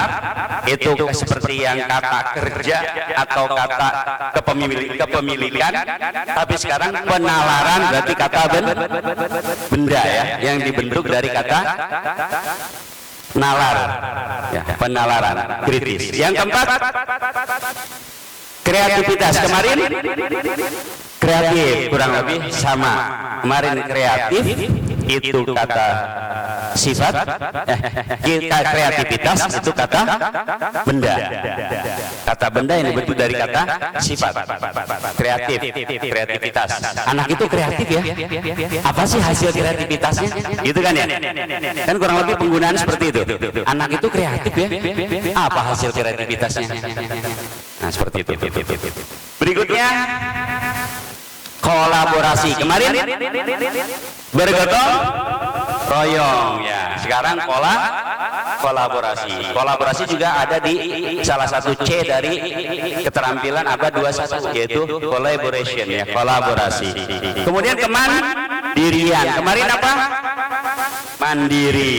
Speaker 1: itu seperti yang kata kerja atau kata kepemilikan, tapi sekarang penalaran berarti kata benda ya, yang dibentuk dari kata nalar ya, penalaran kritis. Yang keempat, kreativitas. Kemarin kreatif, kurang lebih sama. Kemarin kreatif itu kata sifat, kita kreativitas itu kata benda. Kata benda yang dibentuk dari kata sifat. Kreativitas. Anak itu kreatif ya. Apa sih hasil kreativitasnya? Gitu kan ya? Kan kurang lebih penggunaan seperti itu. Anak itu kreatif ya. Apa hasil kreativitasnya? Nah, seperti itu. Berikutnya kolaborasi. Kemarin bergotong royong ya. Sekarang kolaborasi. Kolaborasi juga ada di salah satu C dari keterampilan abad 21, yaitu collaboration ya, kolaborasi. Kemudian kemandirian. Kemarin apa? Mandiri.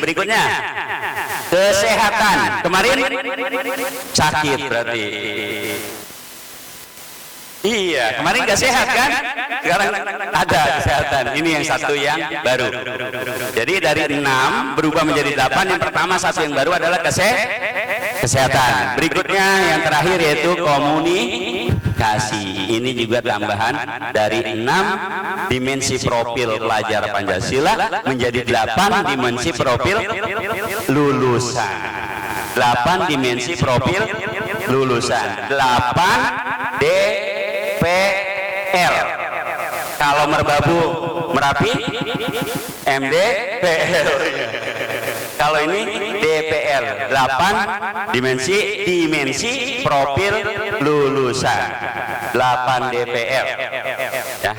Speaker 1: Berikutnya kesehatan. Kemarin sakit berarti. Iya, kemarin nggak sehat kan? Sekarang ada kesehatan. Ini yang satu yang baru. Jadi dari 6 berubah menjadi 8. Yang pertama satu yang baru adalah kesehatan. Berikutnya yang terakhir yaitu komunikasi. Ini juga tambahan dari 6 dimensi profil pelajar Pancasila menjadi 8 dimensi profil lulusan. 8 dimensi profil lulusan. 8 DPL. Kalau Merbabu Merapi MDPL. Kalau ini DPL, 8 dimensi profil lulusan. 8 DPL. Ya.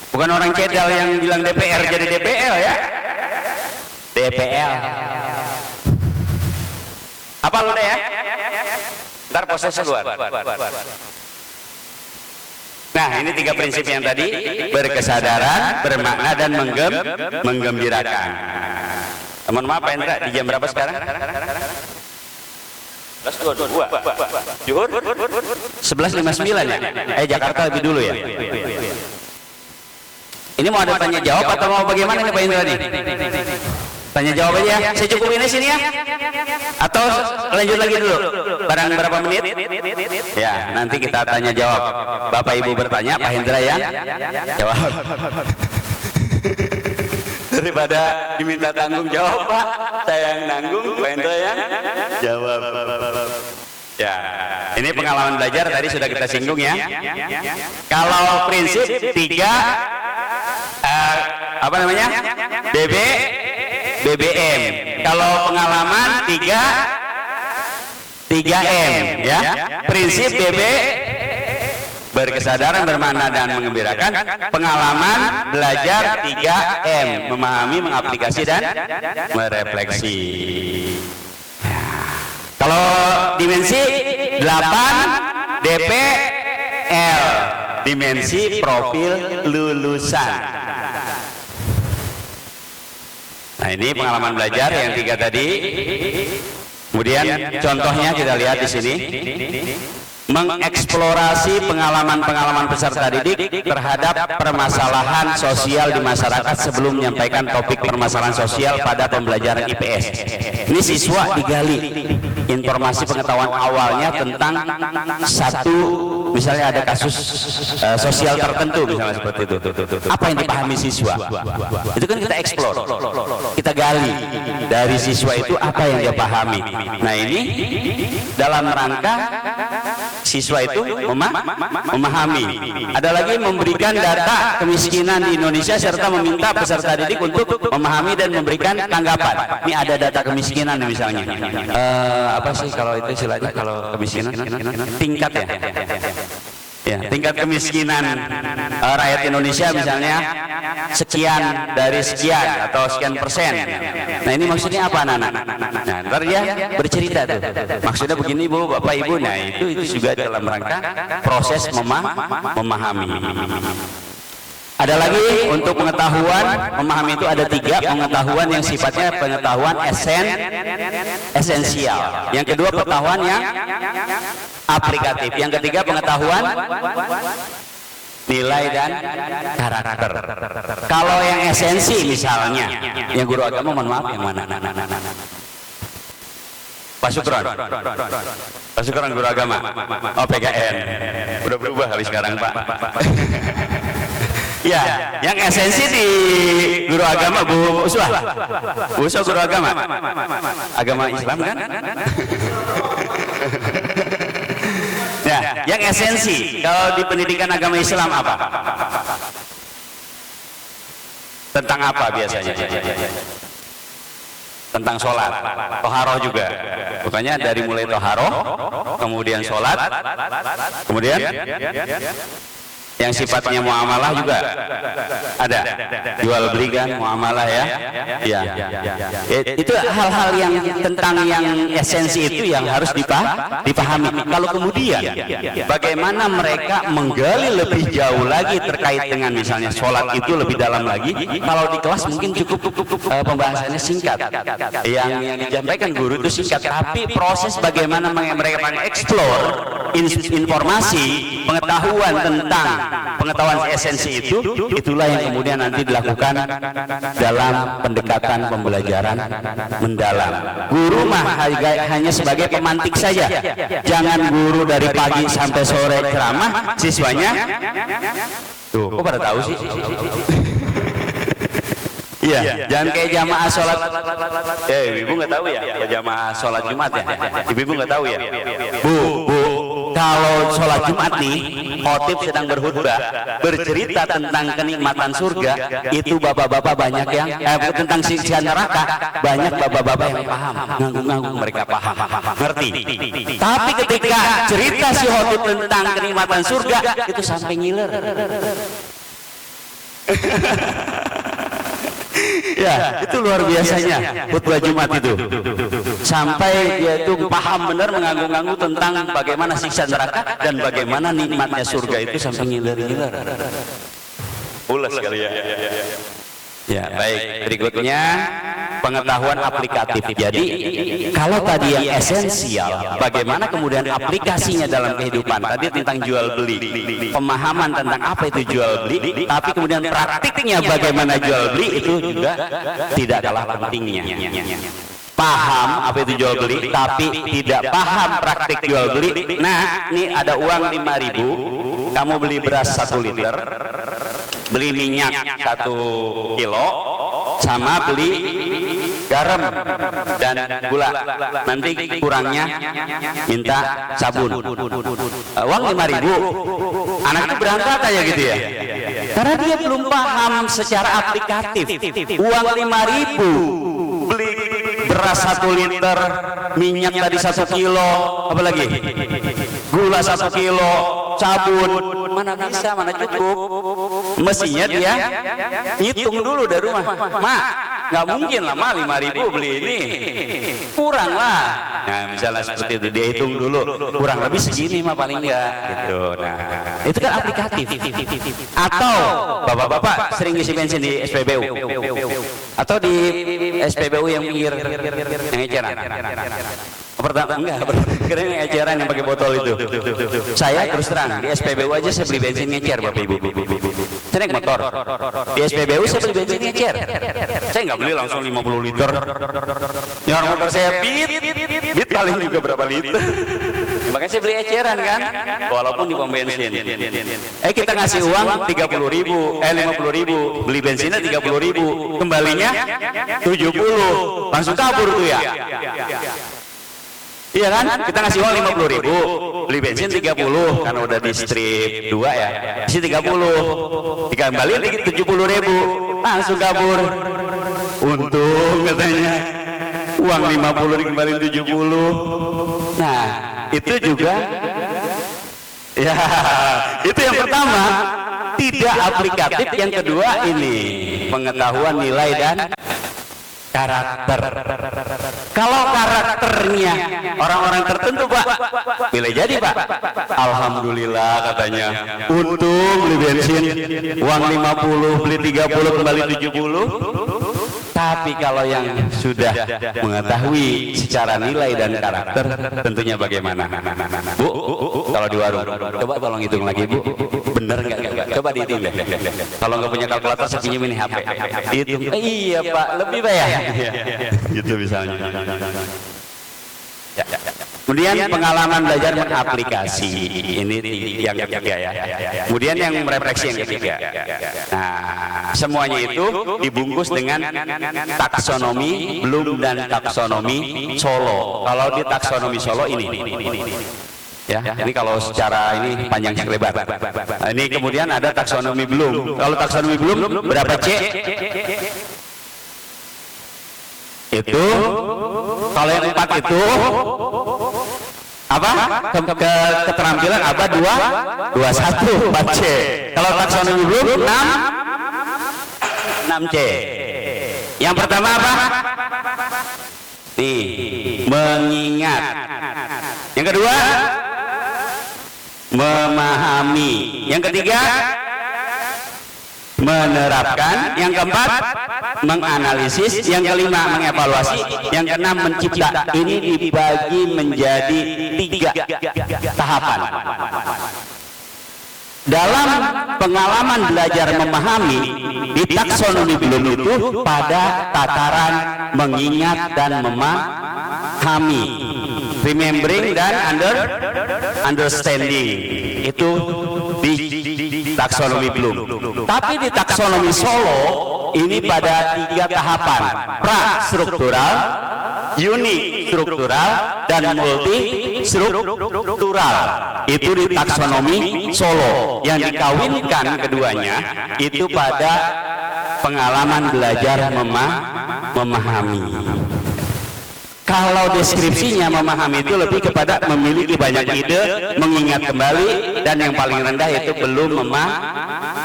Speaker 1: Bukan orang cedal yang bilang DPR jadi DPL ya. DPL. Apa lu deh ya? Ntar proses keluar. Nah, ini 3 prinsip yang tadi: berkesadaran, bermakna, dan menggembirakan. Teman maaf Pak Hendra, di jam berapa sekarang? 11.22. Juhur? 11.59 ya? Jakarta lebih dulu ya? Ini mau ada tanya jawab atau mau bagaimana nih Pak Hendra nih? Tanya jawab aja ya. Saya cukupin di sini ya. Atau lanjut lagi dulu. Barang berapa menit? Ya, nanti kita tanya jawab. Bapak Ibu bertanya, Pak Hendra ya jawab. Daripada diminta tanggung jawab Pak, saya yang nanggung, Pak Hendra yang jawab. Ya, ini pengalaman belajar tadi sudah kita singgung ya. Kalau prinsip 3 apa namanya? BBM. Kalau pengalaman 3M ya. Prinsip berkesadaran, bermakna dan mengembirakan. Pengalaman belajar 3M, memahami, mengaplikasi dan merefleksi. Kalau dimensi 8 DPL, dimensi profil lulusan. Nah, ini pengalaman belajar yang 3 tadi. Kemudian contohnya kita lihat di sini. Mengeksplorasi pengalaman-pengalaman peserta didik terhadap permasalahan sosial di masyarakat sebelum menyampaikan topik permasalahan sosial pada pembelajaran IPS. Ini siswa digali informasi pengetahuan awalnya tentang satu, misalnya ada kasus sosial tertentu, misalnya seperti itu. Apa yang dipahami siswa? Itu kan kita eksplor, kita gali dari siswa itu apa yang dia pahami. Nah, ini dalam rangka siswa itu memahami. Ada lagi memberikan data kemiskinan di Indonesia serta meminta peserta didik untuk memahami dan memberikan tanggapan. Ini ada data kemiskinan misalnya. Apa sih kalau itu istilahnya kalau kemiskinan? Tingkat ya. Ya, tingkat kemiskinan rakyat Indonesia misalnya sekian dari sekian atau sekian persen. Nah, ini maksudnya apa anak-anak? Nah, ntar dia bercerita tuh. Maksudnya begini Bu, Bapak Ibu. Nah, itu juga dalam rangka proses memahami. Ada lagi untuk pengetahuan, memahami itu ada 3 pengetahuan yang sifatnya pengetahuan esensial. Yang kedua pengetahuan yang aplikatif. Yang ketiga pengetahuan nilai dan karakter. Kalau yang esensi misalnya, yang guru agama mohon maaf yang mana? Pak Sukron guru agama. Oh, PKN. Udah berubah kali sekarang Pak. Ya, yang esensi di guru agama Bu Uswah. Bu Uswah guru agama. Agama Islam kan? Ya, yang esensi kalau di pendidikan agama Islam apa? Tentang apa biasanya? Tentang sholat, toharoh juga. Bukannya dari mulai toharoh, kemudian sholat, kemudian yang sifatnya muamalah juga ada, jual beli kan muamalah ya. Ya. Itu hal-hal yang tentang yang esensi itu yang harus dipahami. Kalau kemudian bagaimana mereka menggali lebih jauh lagi terkait dengan misalnya sholat itu lebih dalam lagi. Kalau di kelas mungkin cukup pembahasannya singkat. Yang disampaikan guru itu singkat, tapi proses bagaimana mereka mengeksplor informasi pengetahuan tentang pengetahuan esensi itu, itulah yang kemudian nanti dilakukan dalam pendekatan pembelajaran mendalam. Guru mah hanya sebagai pemantik saja. Jangan guru dari pagi sampai sore ceramah, siswanya tuh, kok pada tahu sih? Iya, jangan kayak jamaah sholat. Ibu nggak tahu ya, jamaah sholat Jumat ya. Ibu nggak tahu ya. Bu, kalau sholat Jumat nih, khotib sedang berkhutbah, bercerita tentang kenikmatan surga, itu bapak-bapak banyak yang tentang siksa neraka, banyak bapak-bapak yang paham, ngangguk-ngangguk mereka paham, ngerti. Tapi ketika cerita si khotib tentang kenikmatan surga, itu sampai ngiler. Ya, itu luar biasanya khutbah Jumat itu. Sampai dia itu paham benar, mengangguk-angguk tentang bagaimana siksa neraka dan bagaimana nikmatnya surga itu sampai ngiler-ngiler. Pulas kali ya. Ya, baik. Berikutnya pengetahuan aplikatif. Jadi kalau tadi yang esensial, bagaimana kemudian aplikasinya dalam kehidupan, tadi tentang jual beli, pemahaman tentang apa itu jual beli, tapi kemudian praktiknya bagaimana jual beli itu juga tidak kalah pentingnya. Paham apa itu jual beli, tapi tidak paham praktik jual beli. Nah, ini ada uang 5.000, kamu beli beras 1 liter, beli minyak 1 kilo, sama beli garam dan gula. Nanti kurangnya minta sabun. Uang 5.000, anak itu berangkat aja gitu ya. Karena dia belum paham secara aplikatif. Uang 5.000 beli beras 1 liter, minyak tadi 1 kilo, apa lagi? Gula 1 kilo, sabun, mana bisa, mana cukup. Mestinya dia hitung dulu dari rumah. Mak, nggak mungkin lah mak 5.000 beli ini, kurang lah. Nah misalnya seperti itu, dia hitung dulu, kurang lebih segini mah paling enggak gitu. Nah itu kan aplikatif. Atau bapak-bapak sering ngisi bensin di SPBU atau di SPBU yang pinggir yang eceran. Pertama enggak, keren yang eceran yang pakai botol itu. Saya terus terang di SPBU aja saya beli bensin ngecer Bapak Ibu. Saya naik motor di SPBU saya beli bensin ngecer. Saya nggak beli langsung 50 liter. Yang motor saya bit paling juga berapa liter. Makanya saya beli eceran kan, walaupun di pom bensin. Kita ngasih uang 30.000, 50.000, beli bensinnya 30.000, kembalinya 70, langsung kabur tuh ya. Iya kan? Kita ngasih uang 50.000, beli bensin 30, karena udah di strip 2 ya. Isi 30, dikembaliin 70.000, langsung kabur. Untung katanya uang 50 dikembaliin 70. Nah, itu juga ya, itu yang pertama, tidak aplikatif. Yang kedua ini pengetahuan nilai dan karakter. Kalau karakternya orang-orang tertentu Pak, boleh jadi Pak, alhamdulillah katanya, untung beli bensin uang 50 beli 30 kembali 70. Tapi kalau yang sudah mengetahui secara nilai dan karakter, tentunya bagaimana? Bu, kalau di warung, coba tolong hitung lagi Bu, bener nggak? Coba dihitung deh. Kalau nggak punya kalkulator, saya pinjemin HP. Dihitung. Iya Pak, lebih Pak ya. Gitu misalnya. Kemudian pengalaman belajar mengaplikasi, ini yang ketiga ya. Kemudian yang merefleksi yang ketiga. Nah, semuanya itu dibungkus dengan taksonomi Bloom dan taksonomi Solo. Kalau di taksonomi Solo ini. Ya, ini kalau secara ini panjang lebar. Nah, ini kemudian ada taksonomi Bloom. Kalau taksonomi Bloom berapa C? Itu kalau yang 4 itu apa? Keterampilan abad 21 4C. Kalau taksonomi Bloom 6C. Yang pertama apa? Mengingat. Yang kedua, memahami. Yang ketiga, menerapkan. Yang keempat, menganalisis. Yang kelima, mengevaluasi. Yang keenam, mencipta. Ini dibagi menjadi 3 tahapan. Dalam pengalaman belajar memahami, di taksonomi Bloom itu pada tataran mengingat dan memahami, remembering dan understanding, itu di taksonomi Bloom. Tapi di taksonomi Solo ini pada 3 tahapan: pra-struktural, unik struktural, dan multi struktural. Itu di taksonomi Solo. Yang dikawinkan keduanya itu pada pengalaman belajar memahami. Kalau deskripsinya memahami itu lebih kepada memiliki banyak ide, mengingat kembali, dan yang paling rendah itu belum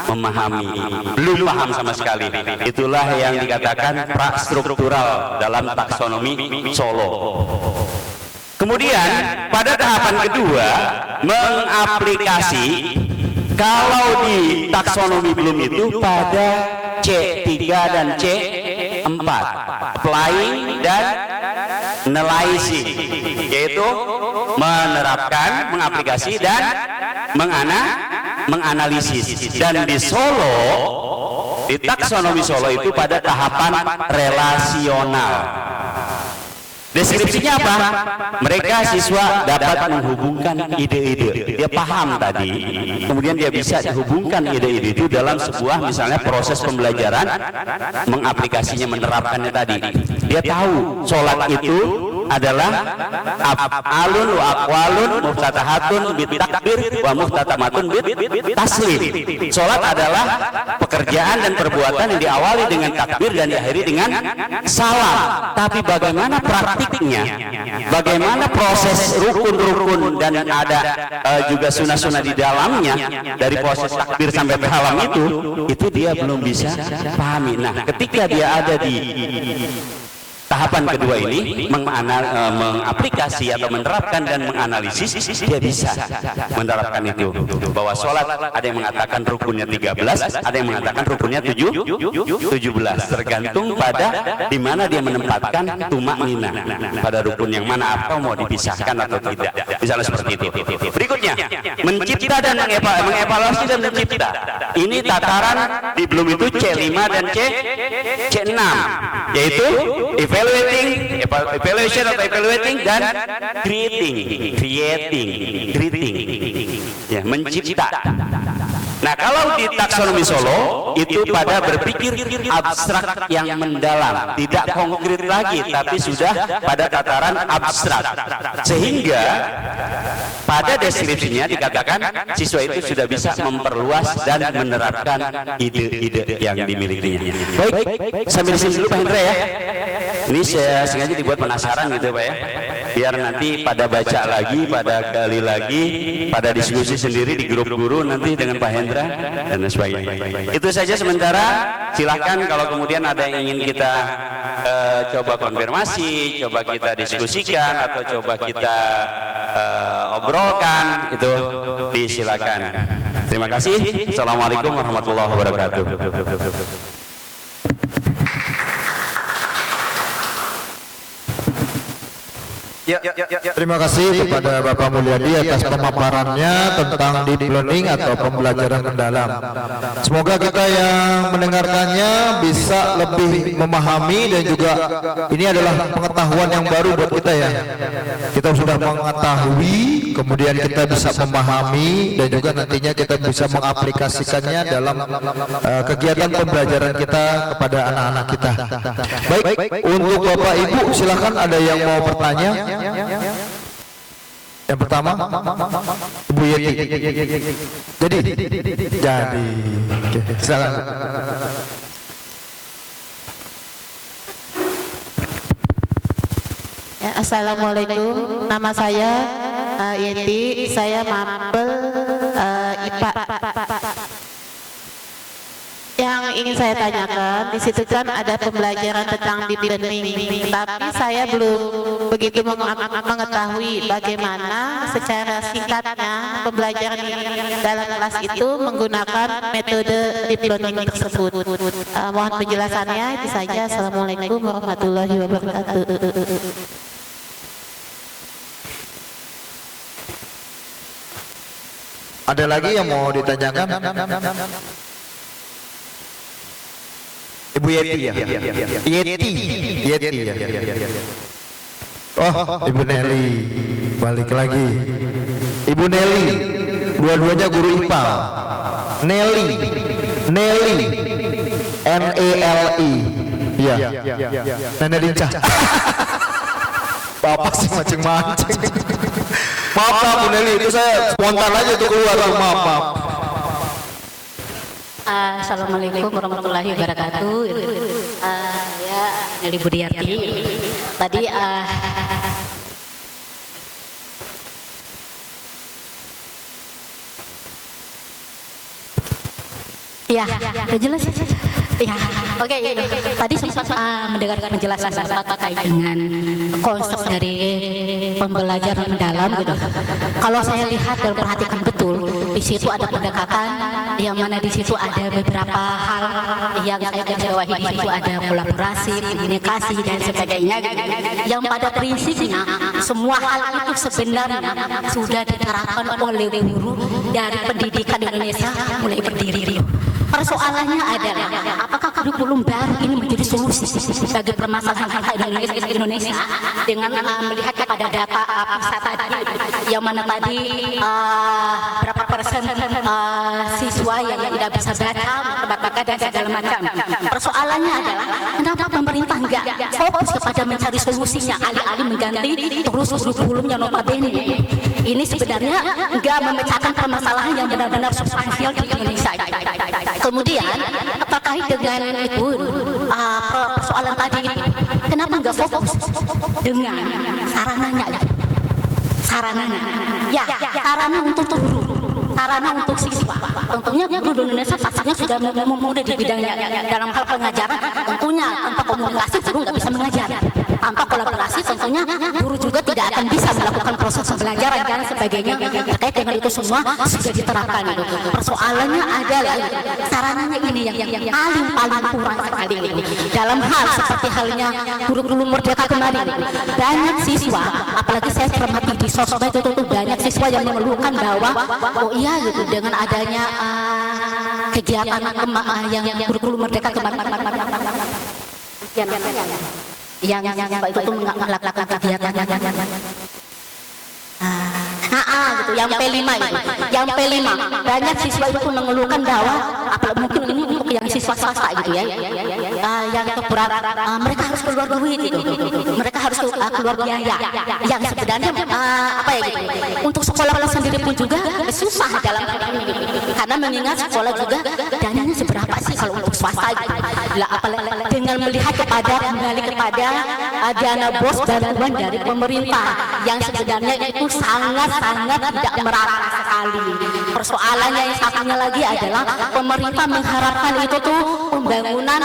Speaker 1: memahami, belum paham sama sekali. Itulah yang dikatakan prastruktural dalam taksonomi Solo. Kemudian pada tahapan kedua, mengaplikasi. Kalau di taksonomi Bloom itu pada C3 dan C4. 4, applying dan analyzing, yaitu menerapkan, mengaplikasi dan menganalisis. Dan di Solo, di taksonomi Solo itu pada tahapan relasional. Deskripsinya apa? Mereka siswa dapat menghubungkan ide-ide. Dia paham tadi, kemudian dia bisa dihubungkan ide-ide itu dalam sebuah misalnya proses pembelajaran, mengaplikasinya, menerapkannya tadi. Dia tahu sholat itu adalah af'alun wa aqwalun muftatahatun bit takbir wa muhtatamatun bit taslim. Sholat adalah pekerjaan dan perbuatan yang diawali dengan takbir dan diakhiri dengan salam. Tapi bagaimana praktiknya? Bagaimana proses rukun-rukun dan ada juga sunnah-sunnah di dalamnya dari proses takbir sampai salam itu dia belum bisa pahami. Nah, ketika dia ada di tahapan kedua ini, mengaplikasi atau menerapkan dan menganalisis, dia bisa menerapkan itu. Bahwa sholat ada yang mengatakan rukunnya 13, ada yang mengatakan rukunnya 17, tergantung pada di mana dia menempatkan tumaknina, pada rukun yang mana, atau mau dipisahkan atau tidak. Misalnya seperti itu. Berikutnya, mencipta dan mengevaluasi dan mencipta. Ini tataran di belum itu C5 dan C6, yaitu evaluation atau evaluating dan creating, ya, mencipta. Nah, kalau di taksonomi Solo itu pada berpikir abstrak yang mendalam, tidak konkret lagi, tapi sudah pada tataran abstrak, sehingga pada deskripsinya dikatakan siswa itu sudah bisa memperluas dan menerapkan ide-ide yang dimilikinya. Baik, sambil di sini dulu Pak Hendra ya. Ini saya sengaja dibuat penasaran gitu Pak ya, biar nanti pada baca lagi, pada gali lagi, pada diskusi sendiri di grup guru nanti dengan Pak Hendra dan sebagainya. Itu saja sementara. Silahkan kalau kemudian ada yang ingin kita coba konfirmasi, coba kita diskusikan, atau coba kita obrolkan, itu disilakan. Terima kasih. Assalamualaikum warahmatullahi wabarakatuh.
Speaker 3: Terima kasih kepada Bapak Mulyadi atas pemaparannya tentang deep learning atau pembelajaran mendalam. Semoga kita yang mendengarkannya bisa lebih memahami, dan juga ini adalah pengetahuan yang baru buat kita ya. Kita sudah mengetahui, kemudian kita bisa memahami, dan juga nantinya kita bisa mengaplikasikannya dalam kegiatan pembelajaran kita kepada anak-anak kita. Baik, untuk Bapak Ibu silakan, ada yang mau bertanya? Yang pertama, Ibu Yeti. Jadi, oke, silakan.
Speaker 4: Ya, Assalamualaikum, nama saya Yeti, saya mapel IPA. Yang ingin saya tanyakan, di situ kan ada pembelajaran tentang deep learning, tapi saya belum begitu mengetahui bagaimana secara singkatnya pembelajaran dalam kelas itu menggunakan metode deep learning tersebut. Mohon penjelasannya, itu saja. Assalamualaikum warahmatullahi wabarakatuh.
Speaker 3: Ada lagi yang mau ditanyakan? Ibu Yeti ya? Yeti ya. Oh, Ibu Nelly, balik lagi. Ibu Nelly, dua-duanya guru IPA. Nelly, N-E-L-I. Iya. Nenek lincah. Bapak sih mancing-mancing. Maaf Bu Nelly, itu saya spontan aja tuh keluar. Maaf.
Speaker 4: Assalamualaikum warahmatullahi wabarakatuh. Ya, Nelly Budiarti. Tadi ya, udah jelas. Ya, oke. Tadi sempat mendengarkan penjelasan Bapak terkait dengan konsep dari pembelajaran mendalam gitu. Kalau saya lihat dan perhatikan betul, di
Speaker 5: situ ada pendekatan yang mana di situ ada beberapa hal yang saya garis bawahi. Di situ ada kolaborasi, komunikasi dan sebagainya. Yang pada prinsipnya semua hal itu sebenarnya sudah diterapkan oleh guru dari pendidikan Indonesia mulai berdiri. Persoalannya adalah apakah kurikulum baru ini menjadi solusi bagi permasalahan Indonesia dengan melihat kepada data PISA tadi yang mana tadi berapa persen siswa yang tidak bisa baca dan segala macam. Persoalannya adalah kenapa pemerintah enggak fokus kepada mencari solusinya alih-alih mengganti terus kurikulum yang notabene ini sebenarnya enggak memecahkan permasalahan yang benar-benar substansial di Indonesia. Kemudian terkait dengan itu persoalan tadi kenapa nggak fokus dengan sarananya ya sarana untuk guru, sarana untuk siswa. Tentunya guru Indonesia pastinya sudah mumpuni di bidangnya dalam hal pengajaran. Tentunya tanpa komunikasi guru nggak bisa mengajar. Tanpa kolaborasi tentunya guru juga tidak akan bisa melakukan proses pembelajaran dan sebagainya. Terkait dengan itu semua sudah diterapkan. Persoalannya adalah sarananya ini yang paling kurang sekali dalam hal seperti halnya kurikulum merdeka kemarin. Banyak siswa, apalagi saya cermati di sosmed itu banyak siswa yang mengeluhkan bahwa oh iya gitu dengan adanya kegiatan yang kurikulum merdeka kemarin yang Pak itu tuh melakukan kegiatan gitu, yang P5 itu. Yang P5 banyak siswa itu mengeluhkan bahwa mungkin ini untuk yang siswa swasta gitu ya. Yang berat mereka harus keluar duit itu. Mereka harus keluar biaya. Yang sebenarnya gitu. Untuk sekolah sendiri pun juga susah dalam hal ini gitu. Karena mengingat sekolah juga dananya seberapa sih kalau untuk swasta gitu. Apalagi dengan melihat kembali kepada dana BOS bantuan dari pemerintah yang sebenarnya itu sangat tidak merata sekali. Persoalannya yang satunya lagi adalah pemerintah mengharapkan itu tuh pembangunan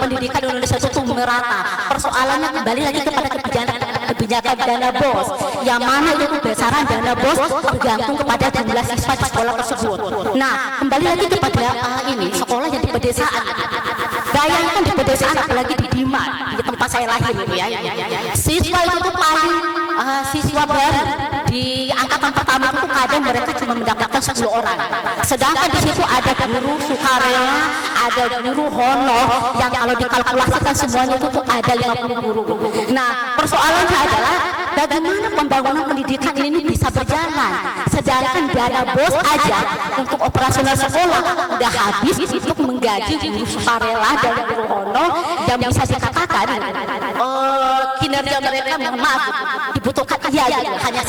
Speaker 5: pendidikan Indonesia itu tuh merata. Persoalannya kembali lagi kepada kebijakan dana BOS yang mana itu besaran dana BOS tergantung kepada jumlah siswa di sekolah tersebut. Nah, kembali lagi kepada ini sekolah yang di pedesaan. Bayangkan di pedesaan apalagi di Diman, di tempat saya lahir gitu ya. Siswa itu paling siswa baru di angkatan pertama itu kadang mereka cuma mendapatkan 10 orang. Sedangkan di situ ada guru sukarela, ada guru honor yang kalau dikalkulasikan semuanya itu ada 50 guru. Nah, persoalannya adalah bagaimana pembangunan pendidikan ini bisa berjalan. Sedangkan dana BOS aja untuk operasional sekolah udah habis untuk menggaji guru sukarela dan guru honor yang bisa dikatakan kinerja mereka mohon maaf dibutuhkan hanya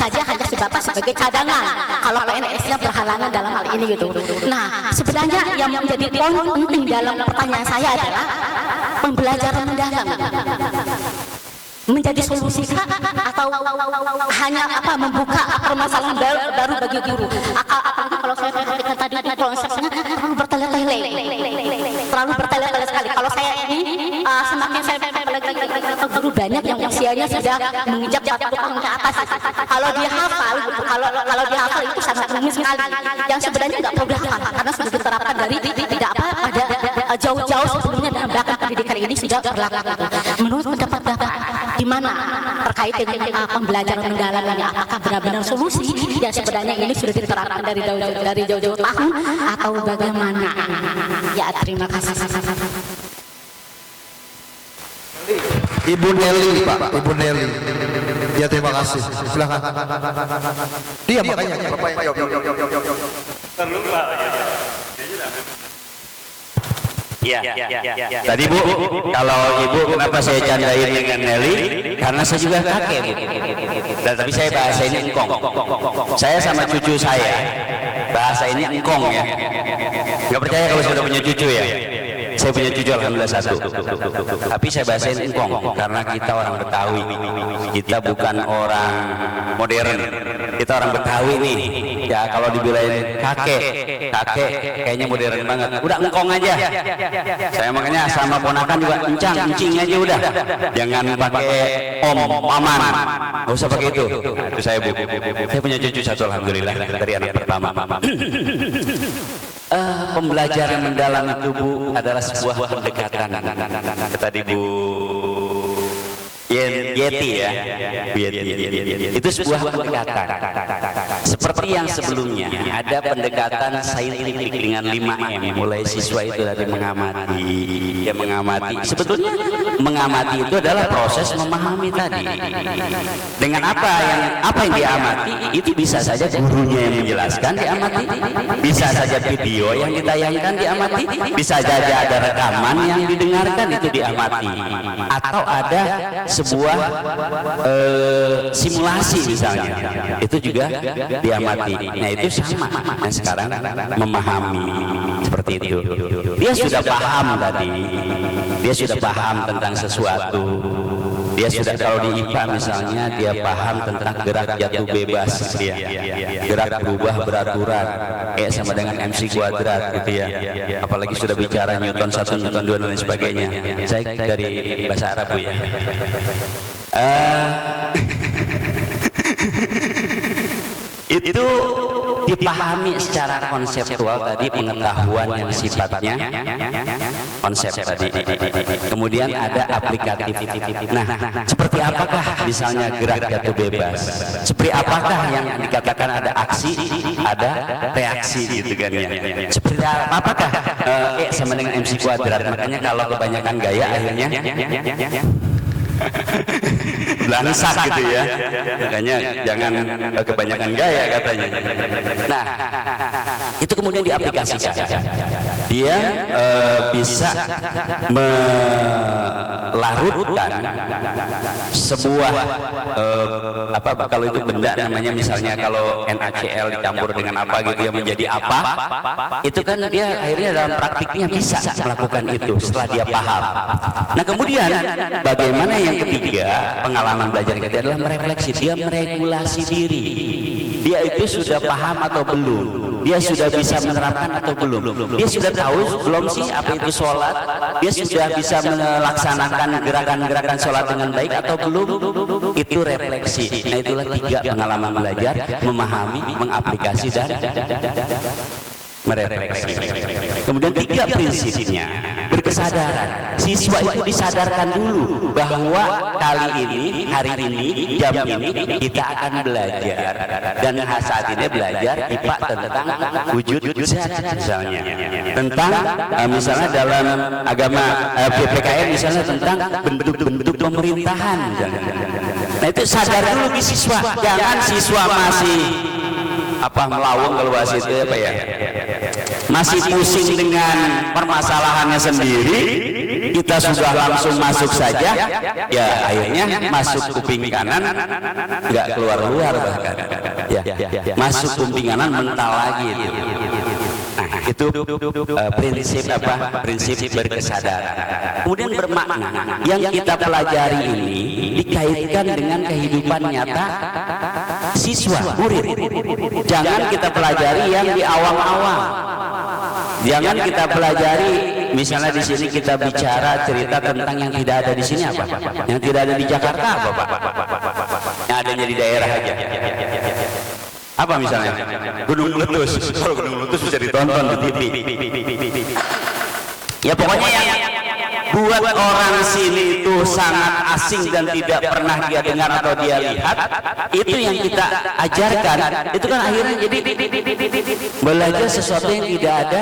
Speaker 5: sebatas sebagai cadangan kalau PNS-nya berhalangan dalam hal ini gitu. Nah, sebenarnya yang menjadi poin penting dalam pertanyaan saya adalah pembelajaran mendalam menjadi solusi atau hanya membuka permasalahan baru bagi guru. Apalagi kalau saya perhatikan tadi konsepnya terlalu bertele-tele sekali. Kalau saya ini semakin saya guru banyak yang usianya sudah menginjak 40 tahun ke atas. Kalau dia hafal, kalau dia hafal itu sangat rumit sekali. Yang sebenarnya nggak perlu dihafal karena sudah diterapkan dari pada jauh-jauh sebelumnya dan bahkan pendidikan ini sudah berlaku. Menurut pendapat Bapak, gimana terkait dengan pembelajaran mendalam ini? Apakah benar-benar solusi yang sebenarnya ini sudah diterapkan dari jauh-jauh tahun atau bagaimana? Ya, terima kasih.
Speaker 3: Ibu Nelly, Pak. Ibu Nelly. Ya, terima kasih. Silakan. Dia makanya Bapak yang jawab.
Speaker 1: Ya. Tadi Bu, kalau Ibu kenapa saya candain dengan Nelly? Karena saya juga kakek Bu. Dan tapi saya bahasa ini engkong. Saya sama cucu saya bahasa ini engkong ya. Nggak percaya kalau sudah punya cucu ya. Saya punya cucu alhamdulillah satu. Tapi saya bahasain engkong karena kita orang Betawi. Kita bukan orang modern. Kita orang Betawi nih. Ya kalau dibilangin kakek kayaknya modern banget. Udah engkong aja. Saya makanya sama ponakan juga encing aja udah. Jangan pakai om, paman. Gak usah pakai itu. Itu saya bu. Saya punya cucu satu alhamdulillah dari anak pertama. Pembelajaran mendalam itu bu adalah sebuah pendekatan. Tadi bu Yeti ya, itu sebuah pendekatan. Seperti yang sebelumnya ada pendekatan saintifik dengan 5M. Mulai siswa itu dari mengamati, dia mengamati. Sebetulnya mengamati itu adalah proses memahami tadi. Dengan apa yang dia amati, itu bisa saja gurunya yang menjelaskan diamati, bisa saja video yang ditayangkan diamati, bisa saja ada rekaman yang didengarkan itu diamati, atau ada sebuah simulasi misalnya itu juga diamati. Nah itu sama. Nah sekarang memahami seperti itu. Dia sudah paham tadi. Dia sudah paham tentang sesuatu. Dia sudah kalau di IPA misalnya dia paham tentang gerak jatuh bebas gitu ya. Gerak berubah beraturan kayak sama dengan MC kuadrat gitu ya. Apalagi sudah bicara Newton 1, Newton 2 dan lain sebagainya. Saya dari bahasa Arab bu ya. Itu dipahami secara konseptual tadi, pengetahuan yang sifatnya konsep tadi. Kemudian ada aplikatif. Nah, seperti apakah misalnya gerak jatuh bebas? Seperti apakah yang dikatakan ada aksi, ada reaksi gitu kan ya? Seperti apakah sama dengan MC kuadrat? Makanya kalau kebanyakan gaya akhirnya belangsak gitu ya. Makanya jangan kebanyakan gaya katanya. Nah, itu kemudian diaplikasikan. Dia bisa melarutkan sebuah kalau itu benda namanya misalnya kalau NaCl dicampur dengan apa gitu ya menjadi apa, itu kan dia akhirnya dalam praktiknya bisa melakukan itu setelah dia paham. Nah kemudian bagaimana yang ketiga, pengalaman belajar kita adalah merefleksi. Dia meregulasi diri. Dia itu sudah paham atau belum? Dia sudah bisa menerapkan atau belum? Dia sudah tahu belum sih apa itu sholat? Dia sudah bisa melaksanakan gerakan-gerakan sholat dengan baik atau belum? Itu refleksi. Nah itulah 3 pengalaman belajar, memahami, mengaplikasi dan merefleksi. Kemudian 3 prinsipnya, berkesadaran. Siswa itu disadarkan dulu bahwa kali ini, hari ini, jam ini kita akan belajar. Dan saat ini belajar IPA tentang wujud zat misalnya. Tentang misalnya dalam agama PPKN misalnya tentang bentuk-bentuk pemerintahan misalnya. Nah itu sadar dulu di siswa. Jangan siswa masih melawung kalau bahasa itu apa ya, masih pusing dengan permasalahannya sendiri, kita sudah langsung masuk saja, ya akhirnya masuk kuping kanan nggak keluar bahkan ya, masuk kuping kanan mental lagi itu. Nah itu prinsip berkesadaran. Kemudian bermakna, yang kita pelajari ini dikaitkan dengan kehidupan nyata siswa, murid. Jangan kita pelajari yang di awam-awam. Jangan kita pelajari, misalnya di sini kita bicara cerita tentang yang tidak ada di sini apa? Yang tidak ada di Jakarta apa, Pak? Yang adanya di daerah aja. Apa misalnya? Gunung Meletus. Kalau Gunung Meletus bisa ditonton di TV. Ya pokoknya yang buat orang sini itu sangat asing dan tidak pernah dia dengar atau dia lihat, itu yang kita ajarkan. Itu kan akhirnya jadi belajar sesuatu yang tidak ada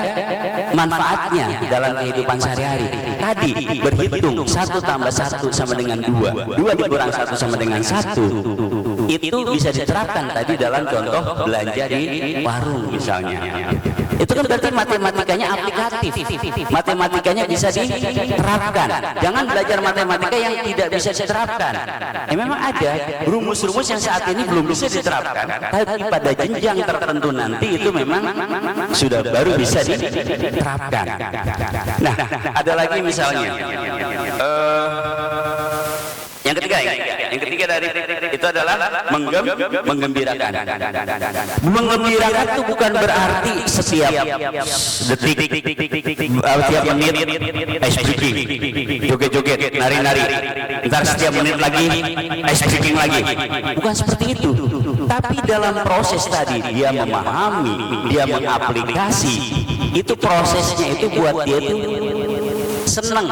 Speaker 1: manfaatnya dalam kehidupan sehari-hari. Tadi berhitung 1 tambah 1 sama dengan 2, 2 dikurang 1 sama dengan 1. itu bisa diterapkan tadi dalam contoh belanja di warung misalnya. Itu kan berarti matematikanya aplikatif, matematikanya bisa diterapkan. Jangan belajar matematika yang tidak bisa diterapkan. Memang ada rumus-rumus yang saat ini belum bisa diterapkan, tapi pada jenjang tertentu nanti itu memang sudah baru bisa diterapkan. Nah, ada lagi misalnya yang ketiga dari itu adalah menggembirakan. Menggembirakan itu bukan berarti setiap detik, setiap menit ice breaking, joget-joget, nari-nari. Ntar setiap menit lagi ice breaking lagi. Bukan seperti itu. Tapi dalam proses tadi dia memahami, dia mengaplikasi. Itu prosesnya itu buat dia itu senang.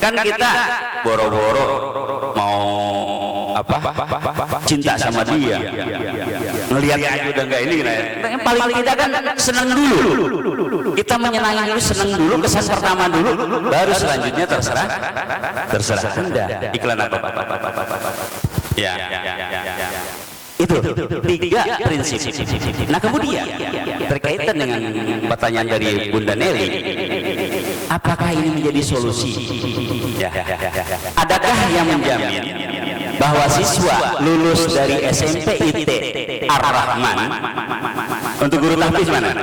Speaker 1: Kan kita boro-boro mau cinta sama dia, ngelihat aja udah nggak ini, yang paling tidak kan senang dulu. Kita menyenangi dulu, senang dulu, kesan pertama dulu, baru selanjutnya terserah Anda. Iklan apa? Ya. Itu 3 prinsip. Nah, kemudian berkaitan dengan pertanyaan dari Bunda Nelly, apakah ini menjadi solusi? Adakah yang menjamin bahwa siswa lulus dari SMP IT Ar-Rahman, untuk guru tahfiz mana?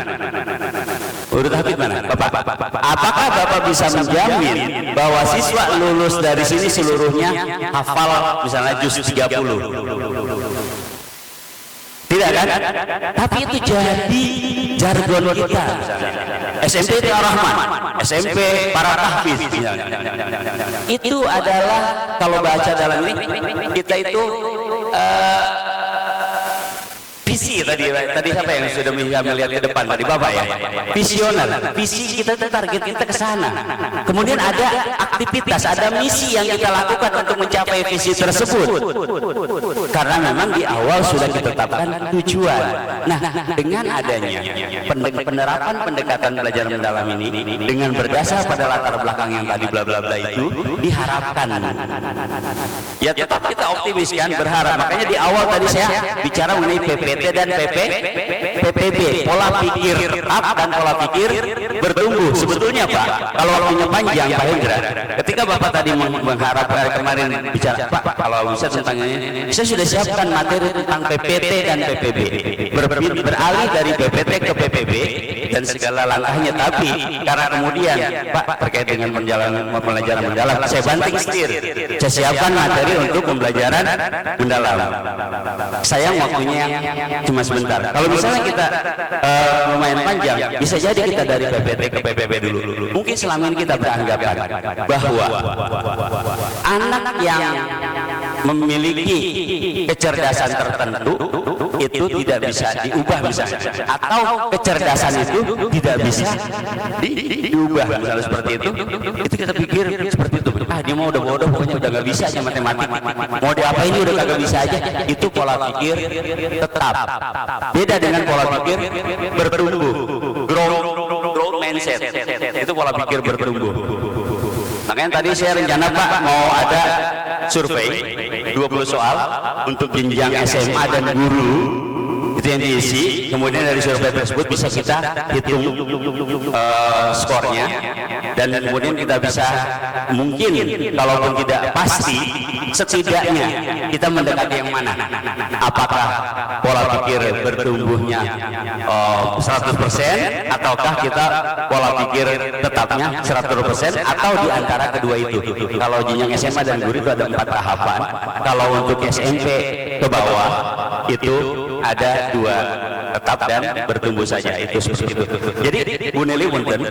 Speaker 1: Guru tahfiz mana? Bapak. Apakah Bapak bisa menjamin bahwa siswa lulus dari sini seluruhnya hafal misalnya juz 30? Tidak kan? Tapi itu jadi jargon kita. SMP itu Ar-Rahman, SMP para tahfiz. Itu adalah kalau baca dalam ini kita itu visi tadi siapa yang sudah melihat ke depan tadi Bapak ya, visioner. Visi kita itu target kita ke sana. Kemudian ada aktivitas, ada misi yang kita lakukan untuk mencapai visi tersebut. Karena memang di awal sudah ditetapkan tujuan. Nah, dengan adanya penerapan pendekatan belajar mendalam ini dengan berdasar pada latar belakang yang tadi bla bla bla itu diharapkan. Ya tetap kita optimis kan, berharap. Makanya di awal tadi saya bicara mengenai PPT dan PPB, pola pikir tetap dan pola pikir bertumbuh. Sebetulnya Pak, kalau waktunya panjang Pak Hendra, ketika Bapak tadi mengharap kemarin bicara Pak, kalau bisa tentang ini, saya sudah siapkan materi tentang PPT dan PPB, beralih dari PPT ke PPB dan segala langkahnya. Tapi karena kemudian Pak terkait dengan pembelajaran mendalam, saya banting setir, saya siapkan materi untuk pembelajaran mendalam. Sayang waktunya yang cuma sebentar. Kalau misalnya kita lumayan panjang, bisa jadi kita dari PPT ke PPB dulu. Mungkin selama ini kita beranggapan bahwa anak yang memiliki kecerdasan tertentu itu tidak bisa diubah misalnya, atau kecerdasan itu tidak bisa diubah misalnya seperti itu kita pikir seperti itu, dia mau udah bodoh, pokoknya udah nggak bisa aja matematik, mau diapain ini udah kagak bisa aja. Itu pola pikir tetap beda dengan pola pikir bertumbuh, growth mindset. Itu pola pikir bertumbuh. Makanya tadi saya rencana Pak mau ada survei 20 soal untuk jenjang SMA dan guru, itu yang diisi. Kemudian dari survei tersebut bisa kita hitung skornya, dan kemudian kita bisa mungkin kalaupun tidak pasti, setidaknya kita mendekati yang mana. Apakah pola pikir bertumbuhnya 100%, ataukah kita pola pikir tetapnya 100%, atau di antara kedua itu. Kalau jenjang SMA dan guru itu ada 4 tahapan. Kalau untuk SMP ke bawah itu ada 2, tetap dan bertumbuh saja. Itu seperti itu. Jadi Bu Nelly punten,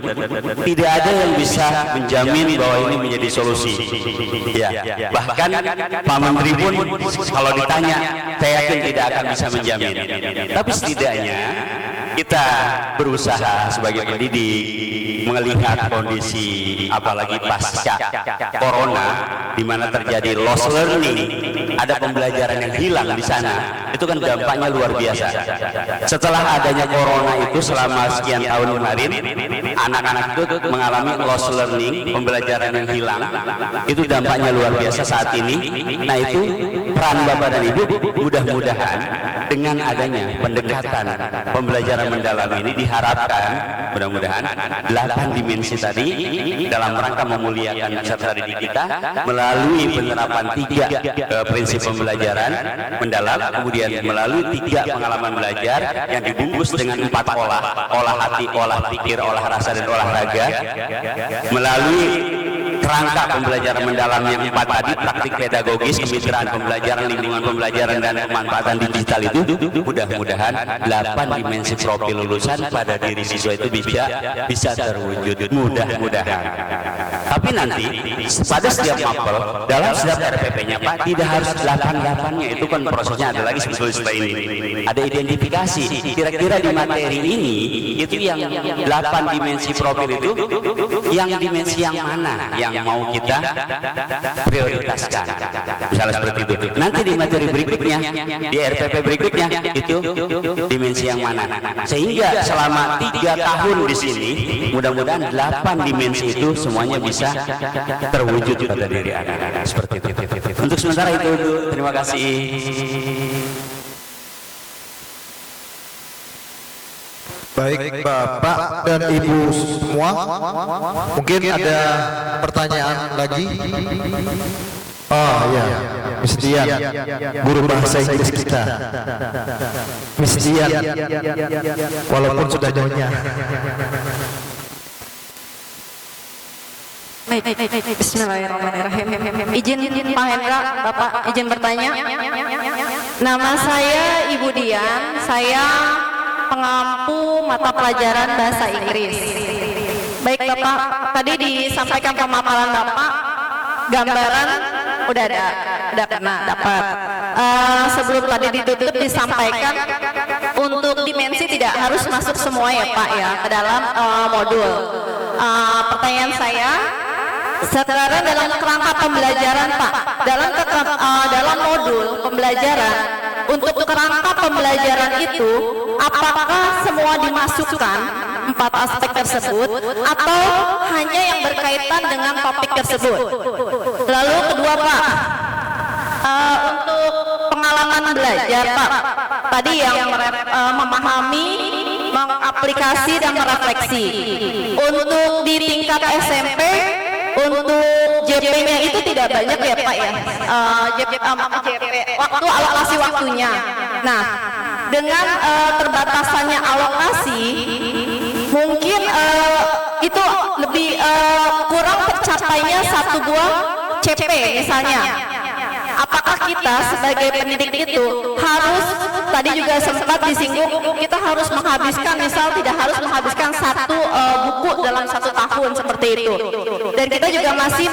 Speaker 1: tidak ada yang bisa menjamin bahwa ini menjadi solusi. Ya, bahkan Pak Menteri pun kalau ditanya, saya yakin tidak akan bisa menjamin. Tapi setidaknya kita berusaha sebagai pendidik melihat kondisi apalagi pasca corona di mana terjadi loss learning, ada pembelajaran yang hilang di sana, itu kan dampaknya luar biasa. Setelah adanya corona itu selama sekian tahun kemarin, anak-anak itu mengalami loss learning, pembelajaran yang hilang, itu dampaknya luar biasa saat ini. Nah itu peran Bapak dan Ibu, mudah-mudahan dengan adanya pendekatan pembelajaran mendalam ini diharapkan mudah-mudahan 8 dimensi tadi dalam rangka memuliakan peserta didik kita melalui penerapan 3 prinsip pembelajaran mendalam, kemudian melalui 3 pengalaman belajar yang dibungkus dengan 4 olah hati, olah pikir, olah rasa, dan olahraga, melalui kerangka pembelajaran mendalam yang 4 tadi, praktik pedagogis, kemitraan pembelajaran, lingkungan pembelajaran, dan pemanfaatan digital itu, mudah-mudahan 8 dimensi profil lulusan pada diri siswa itu bisa terwujud, mudah-mudahan. Tapi nanti pada setiap mapel, dalam setiap RPP-nya Pak, tidak harus 8-8-nya, itu kan prosesnya ada lagi setelah ini. Ada identifikasi, kira-kira di materi ini, itu yang 8 dimensi profil itu, yang dimensi yang mana yang mau kita prioritaskan, misalnya seperti itu. Nanti di materi berikutnya, di RPP berikutnya, itu dimensi yang mana, sehingga selama 3 tahun di sini, mudah-mudahan 8 dimensi itu semuanya bisa terwujud pada diri anak-anak seperti itu. Untuk sementara itu, terima kasih.
Speaker 3: Baik Bapak dan Ibu semua, mungkin ada pertanyaan lagi? Oh ya, Miss Dian, guru bahasa Inggris kita. Miss Dian, walaupun sudah nyonya.
Speaker 6: Bismillahirrahmanirrahim. Izin Pak Hendra, Bapak izin bertanya. Nama saya Ibu Dian, saya pengampu mata pelajaran bahasa Inggris. Baik Bapak, tadi disampaikan pemaparan Bapak, gambaran udah pernah dapat. Sebelum tadi ditutup disampaikan untuk dimensi tidak harus masuk semua ya Pak ya ke dalam modul. Pertanyaan saya, sekarang dalam kerangka pembelajaran Pak, dalam modul pembelajaran, untuk kerangka pembelajaran itu apakah semua dimasukkan 4 aspek tersebut atau hanya yang berkaitan dengan topik tersebut? Lalu kedua Pak, untuk pengalaman belajar Pak, tadi yang memahami, mengaplikasi dan merefleksi. Untuk di tingkat SMP, untuk JP-nya itu tidak banyak ya Pak ya, JP waktu alokasi waktunya. Nah, dengan terbatasannya alokasi, mungkin itu lebih kurang tercapainya 1 buah CP misalnya. Apakah kita sebagai pendidik itu harus, tadi juga sempat disinggung, kita harus menghabiskan, misal tidak harus menghabiskan 1 buku dalam 1 tahun seperti itu. Dan kita juga masih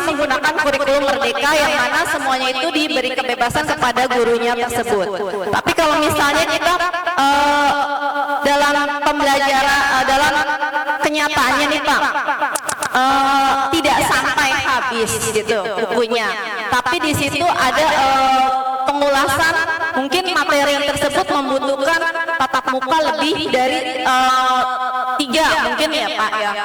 Speaker 6: menggunakan kurikulum merdeka yang mana semuanya itu diberi kebebasan kepada gurunya tersebut. Tapi kalau misalnya kita dalam pembelajaran, dalam kenyataannya nih Pak, tidak sampai habis gitu bukunya, tapi di situ ada pengulasan, mungkin materi tersebut membutuhkan tatap muka lebih dari 3 mungkin ya Pak ya.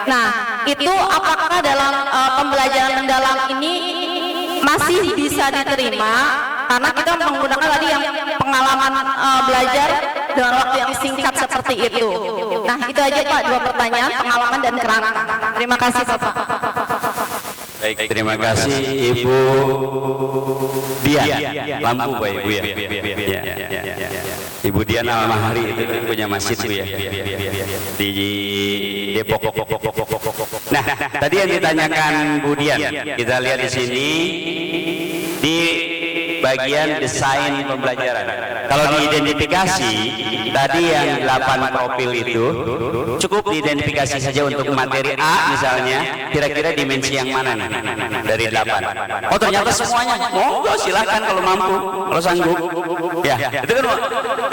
Speaker 6: Nah, itu apakah dalam pembelajaran mendalam ini masih bisa diterima karena kita menggunakan tadi yang pengalaman belajar dengan waktu yang singkat seperti itu. Nah, itu aja Pak, 2 pertanyaan, pengalaman dan kerangka. Terima kasih Bapak.
Speaker 1: Baik, terima kasih Ibu Dian. Lampu Pak Ibu ya. Ibu Dian Al-Mahari itu punya masjid Bu ya, di Depok. Nah, tadi yang ditanyakan Bu Dian, kita lihat di sini di bagian desain pembelajaran. Kalau diidentifikasi tadi yang 8 profil itu cukup diidentifikasi saja untuk materi A misalnya, kira-kira dimensi yang mana nih dari 8. Oh ternyata semuanya, monggo silahkan kalau mampu, kalau sanggup. Ya, itu kan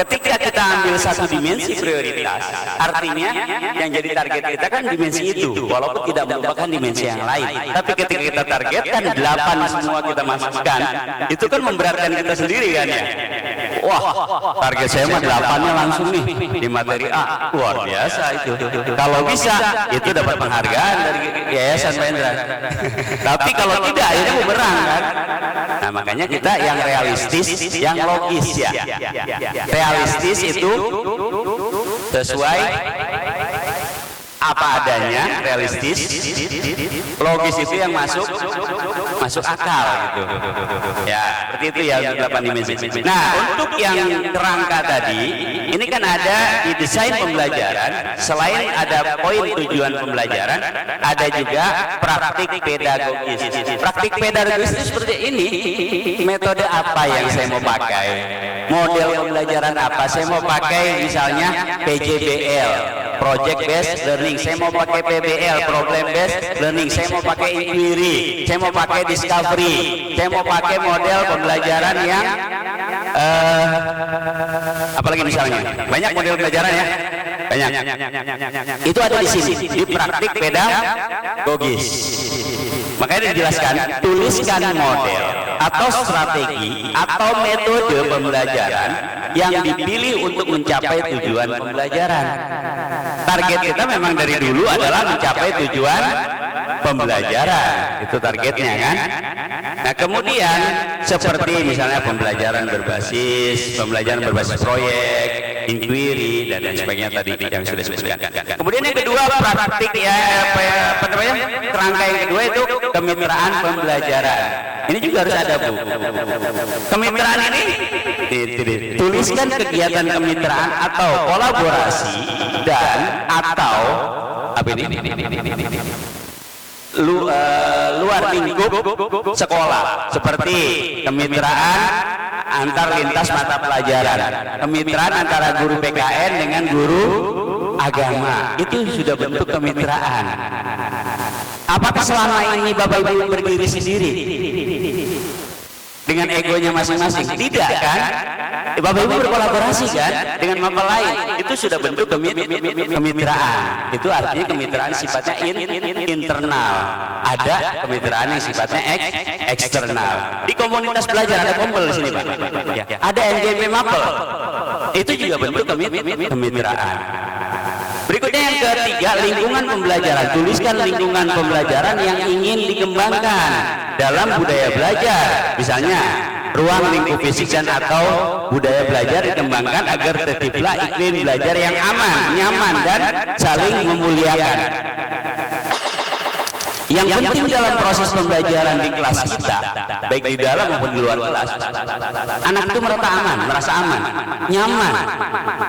Speaker 1: ketika kita ambil satu dimensi prioritas, artinya yang jadi target kita kan dimensi itu, walaupun tidak merupakan dimensi yang lain. Tapi ketika kita targetkan 8 semua kita masukkan, itu kan memberatkan kita sendiri kan ya. Wah, target saya mah 8-nya langsung nih di materi A. Luar biasa itu. Kalau bisa, itu dapat penghargaan dari Yayasan Pak Endra. Tapi kalau tidak, itu bumerang kan. Nah, makanya kita yang realistis, yang logis ya. Realistis itu sesuai apa adanya, realistis. Logis itu yang masuk akal gitu. Ya, seperti itu ya 8 dimensi. Nah, untuk yang kerangka tadi, ini kan ada di desain pembelajaran, selain ada poin tujuan pembelajaran, ada juga praktik pedagogis. Praktik pedagogis itu seperti ini, metode apa yang saya mau pakai, model pembelajaran apa, saya mau pakai misalnya PJBL, Project Based Learning, saya mau pakai PBL, Problem Based Learning, saya mau pakai inquiry, saya mau pakai discovery, saya mau pakai model pembelajaran yang apalagi misalnya banyak model pembelajaran ya, banyak. Itu ada di sini di praktik pedagogis. Makanya dijelaskan, tuliskan model atau strategi atau metode pembelajaran yang dipilih untuk mencapai tujuan pembelajaran. Target kita memang dari dulu adalah mencapai tujuan pembelajaran, itu targetnya kan. Nah kemudian seperti misalnya pembelajaran berbasis proyek, inquiry dan lain sebagainya tadi yang sudah disebutkan. Kemudian yang kedua praktik ya, apa namanya, kerangka yang kedua itu kemitraan pembelajaran. Ini juga harus ada Bu. Kemitraan ini tuliskan kegiatan kemitraan atau kolaborasi dan atau apa ini? Luar lingkup sekolah, seperti kemitraan antar lintas mata pelajaran, kemitraan antara guru PKN dengan guru agama, itu sudah bentuk kemitraan. Apakah selama ini Bapak Ibu berdiri sendiri dengan egonya masing-masing? Tidak kan? Bapak Ibu berkolaborasi kan dengan mapel lain, itu sudah bentuk kemitraan. Itu artinya kemitraan sifatnya internal. Ada kemitraan yang sifatnya eksternal. Di komunitas belajar ada kompel di sini Pak. Ya. Ada NGP mapel. Itu juga bentuk kemitraan. Berikutnya yang ketiga, lingkungan pembelajaran. Tuliskan lingkungan pembelajaran yang ingin dikembangkan dalam budaya belajar. Misalnya, ruang lingkup fisik dan atau budaya belajar dikembangkan agar terciptalah iklim belajar yang aman, nyaman, dan saling memuliakan. Yang penting dalam proses pembelajaran di kelas kita, baik di dalam maupun di luar kelas, anak itu merasa aman, nyaman.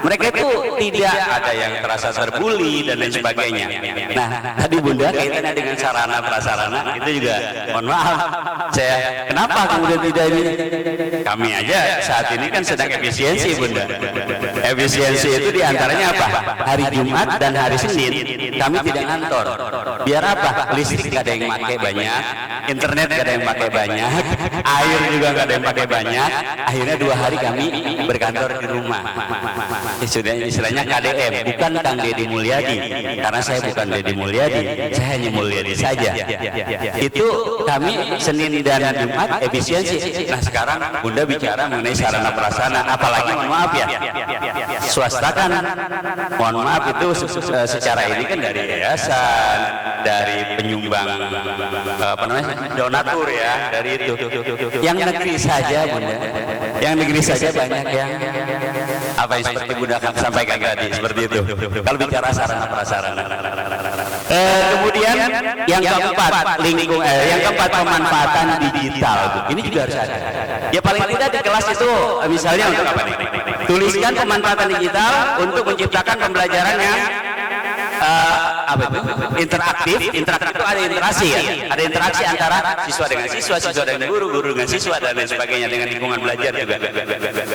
Speaker 1: Mereka itu tidak ada yang terasa terbuli dan lain sebagainya. Nah, tadi Bunda kaitannya dengan sarana prasarana itu juga, mohon maaf, saya kenapa kemudian tidak ini? Kami aja saat ini kan sedang efisiensi Bunda. Efisiensi itu diantaranya apa? Hari Jumat dan hari Senin kami tidak ngantor. Biar apa? Listrik gak ada yang pakai banyak, internet gak ada yang pakai banyak, air juga gak ada yang pakai banyak. Akhirnya 2 hari kami berkantor di rumah. Sudah istilahnya KDM, bukan Kang Deddy Mulyadi, karena saya bukan Deddy Mulyadi, saya hanya Mulyadi saja. Itu kami Senin dan Jumat efisiensi. Nah sekarang Bunda bicara mengenai sarana prasarana, apalagi mohon maaf ya, swasta kan, mohon maaf itu secara ini kan dari yayasan, dari penyumbang apa namanya, donatur ya, dari itu. Yang negeri saja Bunda, yang negeri saja banyak yang apa yang seperti Bunda sampaikan tadi, seperti itu. Kalau bicara sarana prasarana. Kemudian yang keempat, yang keempat pemanfaatan digital. Ini juga harus ada. Ya paling tidak di kelas itu misalnya untuk apa nih? Tuliskan pemanfaatan digital untuk menciptakan pembelajaran yang apa itu? Interaktif itu ada interaksi ya, ada interaksi antara siswa dengan siswa, siswa dengan guru, guru dengan siswa dan lain sebagainya dengan lingkungan belajar juga.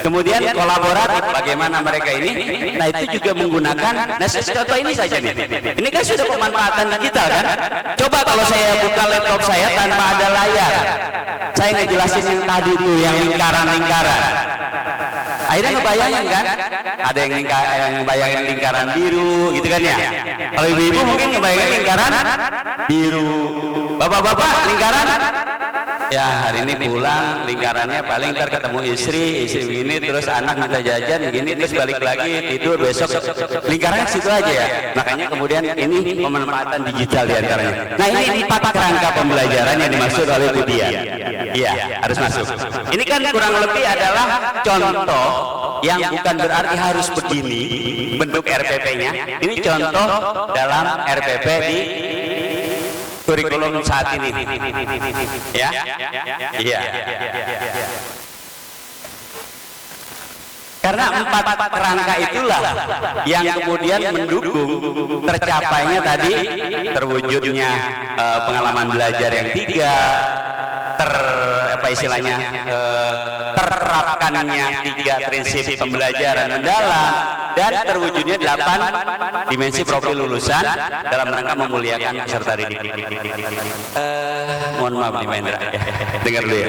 Speaker 1: Kemudian kolaboratif, bagaimana mereka ini? Nah itu juga menggunakan, nah contoh ini saja nih. Ini kan sudah pemanfaatan digital kan? Coba kalau saya buka laptop saya tanpa ada layar, saya ngejelasin yang tadi itu, yang lingkaran-lingkaran. Akhirnya ngebayangin kan? Ada yang ngebayangin lingkaran biru gitu kan ya? Kalau ibu-ibu mungkin ngebayangin lingkaran biru. Bapak-bapak lingkaran? Ya hari ini pulang lingkarannya paling ntar ketemu istri begini, terus anak minta jajan begini, terus balik lagi tidur, besok lingkarannya situ aja ya. Makanya kemudian ini pemanfaatan digital diantaranya. Nah ini 4 kerangka pembelajaran yang dimaksud oleh Bu Dian. Iya harus masuk. Ini kan kurang lebih adalah contoh yang bukan berarti harus begini bentuk RPP-nya. Ini contoh dalam RPP di kurikulum saat ini, ya, iya. Karena 4 kerangka itulah yang kemudian mendukung tercapainya tadi terwujudnya pengalaman belajar yang 3, terterapkannya 3 prinsip pembelajaran mendalam dan terwujudnya 8 dimensi profil lulusan dalam rangka memuliakan peserta didik. Mohon maaf nih Mahendra, dengar dulu ya.